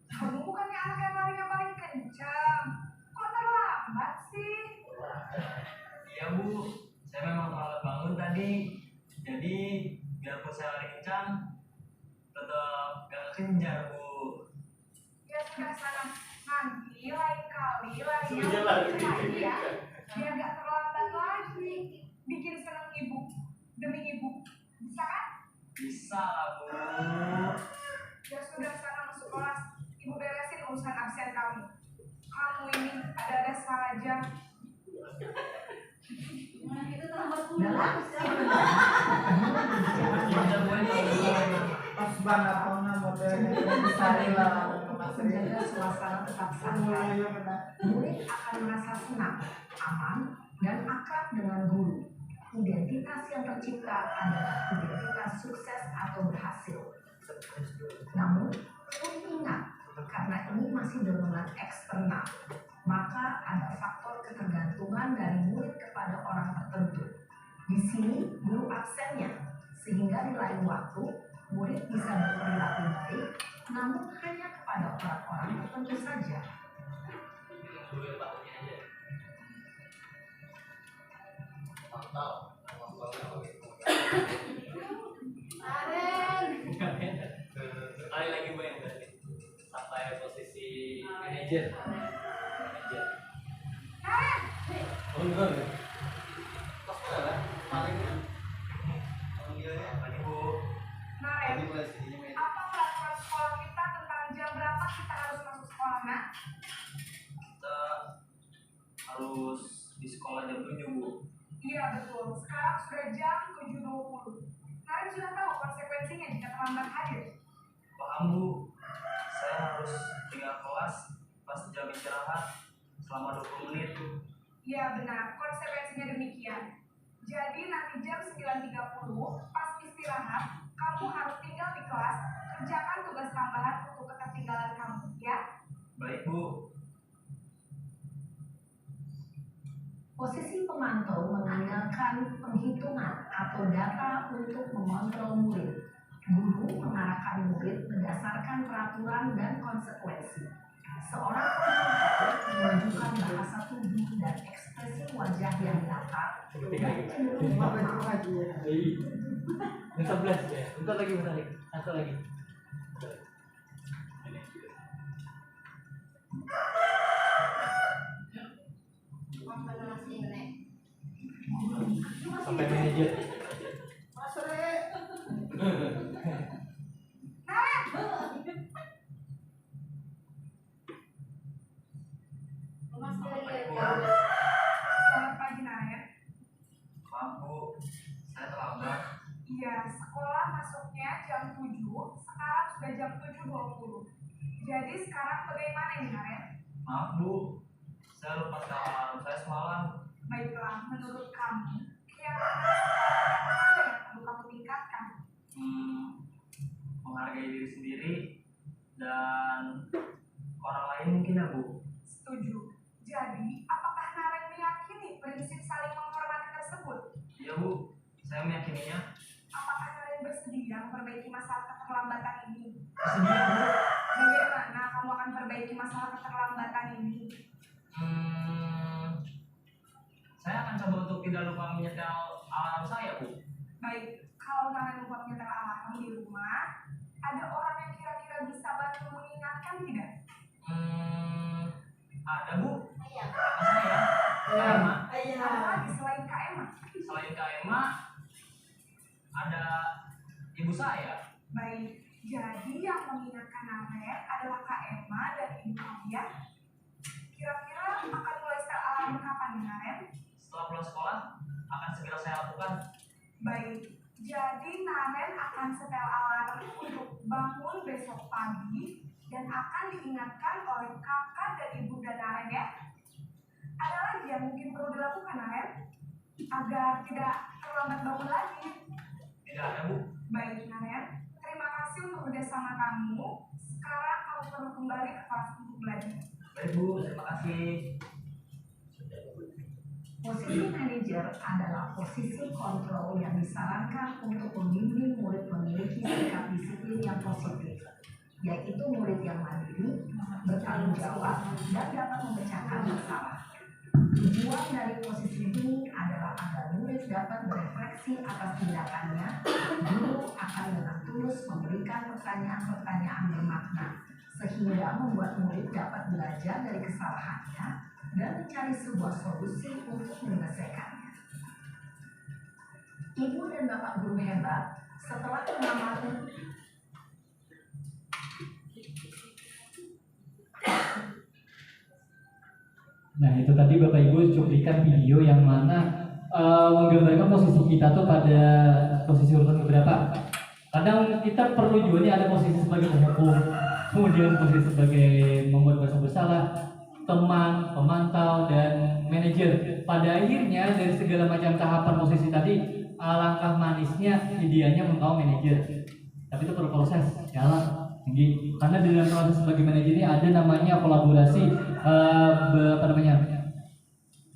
Kamu bukannya anak yang larinya paling kencang. Kok terlambat sih? Iya Bu, saya memang terlambat bangun tadi. Jadi biarpun saya lari kencang, tetap gak kejar Bu. Ya sudah sana. Nanti lain kali larinya Sudah lagi. lagi ya. Biar gak terlambat lagi. Bikin seneng ibu. Demi ibu. Bisa kan? Bisa lah Bu. Ya sudah sana masuk kelas. Ibu beresin urusan absen kamu. Kamu ini ada-ada saja. Pas banget pernah modelnya besar lah. Menjaga suasana tetap santai. Murid akan merasa senang, aman, dan akrab dengan guru. Identitas yang tercipta adalah identitas sukses atau berhasil. Namun, perlu ingat, karena ini masih dorongan eksternal, maka ada faktor ketergantungan dari murid kepada orang tertentu. Di sini, guru absennya, sehingga di lain waktu, murid bisa berperilaku baik, namun hanya kepada orang-orang tertentu saja. Sekali lagi Bu yang berarti sampai posisi manajer. Oh enggak ya? Pas lah, paling pagi Bu. Naren, apa peraturan sekolah kita tentang jam berapa kita harus masuk sekolah, nak? Kita harus di sekolah jam 7 Bu. Iya betul, sekarang sudah jam 7.20. Naren sudah tahu konsekuensinya jika terlambat hadir. Paham Bu, saya harus tinggal kelas pas jam istirahat selama 20 menit. Iya benar, konsekuensinya demikian. Jadi nanti jam 9.30 pas istirahat, kamu harus tinggal di kelas, kerjakan tugas tambahan untuk ketertinggalan kamu, ya? Baik Bu. Posisi pemantau mengandalkan penghitungan atau data untuk mengontrol murid. Guru mengarahkan murid berdasarkan peraturan dan konsekuensi. Seorang pemantau menunjukkan bahasa tubuh dan ekspresi wajah yang datar dan cenderung formal. Yang 11 ya. Bentar lagi. Satu lagi. Sampai manajer. Selamat pagi, Naren. Maaf Bu, saya terlambat. Iya, sekolah masuknya jam 7, sekarang sudah jam 7.20. Jadi sekarang bagaimana ini, Naren? Maaf Bu, saya lupa sama saya semalam. Baiklah, menurut kamu, keyakinan sekolah yang mana yang perlu kamu tingkatkan? Menghargai diri sendiri dan orang lain mungkin ya Bu. Setuju. Jadi, apakah Naren meyakini prinsip saling menghormati kita Bu, saya meyakininya. Apakah kalian bersedia memperbaiki masalah keterlambatan ini? Bersedia Bu. Bagaimana kamu akan perbaiki masalah keterlambatan ini? Saya akan coba untuk tidak lupa menyetel alarm saya Bu. Baik, kalau kalian lupa menyetel alarm di rumah, ada orang yang kira-kira bisa bantu mengingatkan tidak? Ada Bu. Saya. Saya. Kak Emma. Ada lagi selain Kak Emma? Selain Kak Emma, ada ibu saya. Baik, jadi yang mengingatkan Naren adalah Kak Emma dan ibu kalian. Kira-kira akan mulai setel alarm kapan nih Naren? Setelah pulang sekolah, akan segera saya lakukan. Baik, jadi Naren akan setel alarm untuk bangun besok pagi dan akan diingatkan oleh kakak dan ibu dan Naren ya. Ada lagi yang mungkin perlu dilakukan Naren agar tidak terlambat bangun lagi? Tidak ada Bu. Baik Naren, terima kasih untuk kerjasama kamu. Sekarang kamu perlu kembali ke kelas untuk belajar. Baik Bu, terima kasih. Posisi manajer adalah posisi kontrol yang disarankan untuk membimbing murid memiliki sikap disiplin yang positif, yaitu murid yang mandiri, bertanggung jawab, dan dapat memecahkan masalah. Tujuan dari posisi ini adalah agar murid dapat berefleksi atas tindakannya. Guru akan dengan tulus memberikan pertanyaan-pertanyaan bermakna, sehingga membuat murid dapat belajar dari kesalahannya dan mencari sebuah solusi untuk menyelesaikannya. Ibu dan Bapak guru hebat, setelah pengamatan Nah itu tadi Bapak Ibu cuplikan video yang mana menggambarkan posisi kita tuh pada posisi urutan beberapa. Kadang kita perlu juga nih ada posisi sebagai penghukum, kemudian posisi sebagai membuat merasa bersalah, teman, pemantau, dan manajer. Pada akhirnya dari segala macam tahapan posisi tadi, alangkah manisnya ideanya membawa manajer. Tapi itu perlu proses, jalan. Karena di dalam proses sebagai manajer ini ada namanya kolaborasi,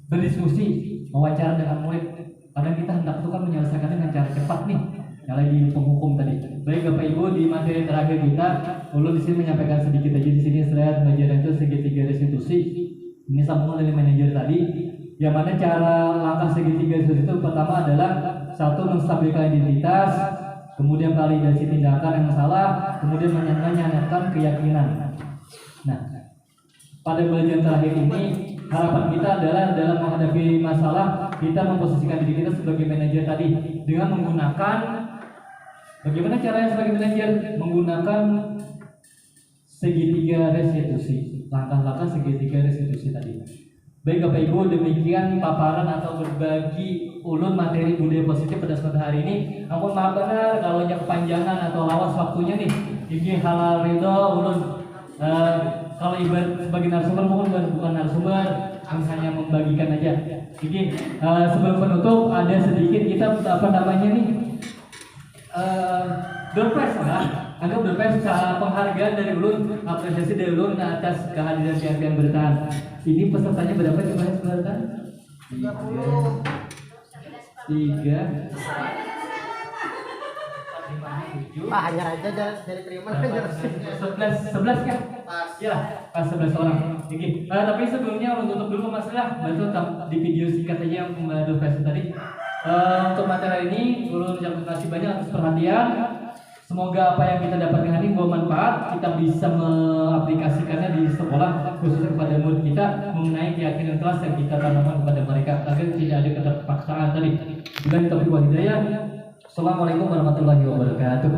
berdiskusi, wawancara dengan murid. Kadang kita hendak itu kan menyelesaikan dengan cara cepat nih, nyala di penghukum tadi. Baik Bapak Ibu, di materi terakhir kita, ulun di sini menyampaikan sedikit aja di sini slide pelajaran itu segitiga restitusi. Ini sambungan dari manajer tadi. Yang mana cara langkah segitiga restitusi itu pertama adalah satu, menstabilkan identitas, kemudian validasi tindakan yang salah, kemudian menyandarkan keyakinan. Nah, pada bagian terakhir ini harapan kita adalah dalam menghadapi masalah kita memposisikan diri kita sebagai manajer tadi dengan menggunakan bagaimana caranya sebagai manajer menggunakan segitiga restitusi, langkah-langkah segitiga restitusi tadi. Baik Bapak Ibu, demikian paparan atau berbagi ulun materi budaya positif pada kesempatan hari ini. Namun maaf benar kalau yang kepanjangan atau lawas waktunya nih. Ini halal ridho ulun. Kalau ibarat sebagai narasumber mungkin bukan narasumber, hanya membagikan aja. Jadi sebelum penutup ada sedikit kita door prize lah. Anggap door prize penghargaan dari ulun, apresiasi dari ulun atas kehadiran pihak-pihak bertahan. Ini pesertanya berapa coba yang bertahan? 30. 3. Pak hanya aja dari terima aja. 11 kan? Pas. Ya, pas 11 orang. Oke. Tapi sebelumnya untuk tutup dulu masalah, bantu di video singkat aja yang door prize tadi. Untuk materi ini, ulun ucapkan terima kasih banyak atas perhatian. Semoga apa yang kita dapatkan hari ini bermanfaat, kita bisa mengaplikasikannya di sekolah, khususnya kepada murid kita mengenai keyakinan kelas yang kita tanamkan kepada mereka agar tidak ada keterpaksaan tadi. Bila kita beri hidayah. Assalamualaikum warahmatullahi wabarakatuh.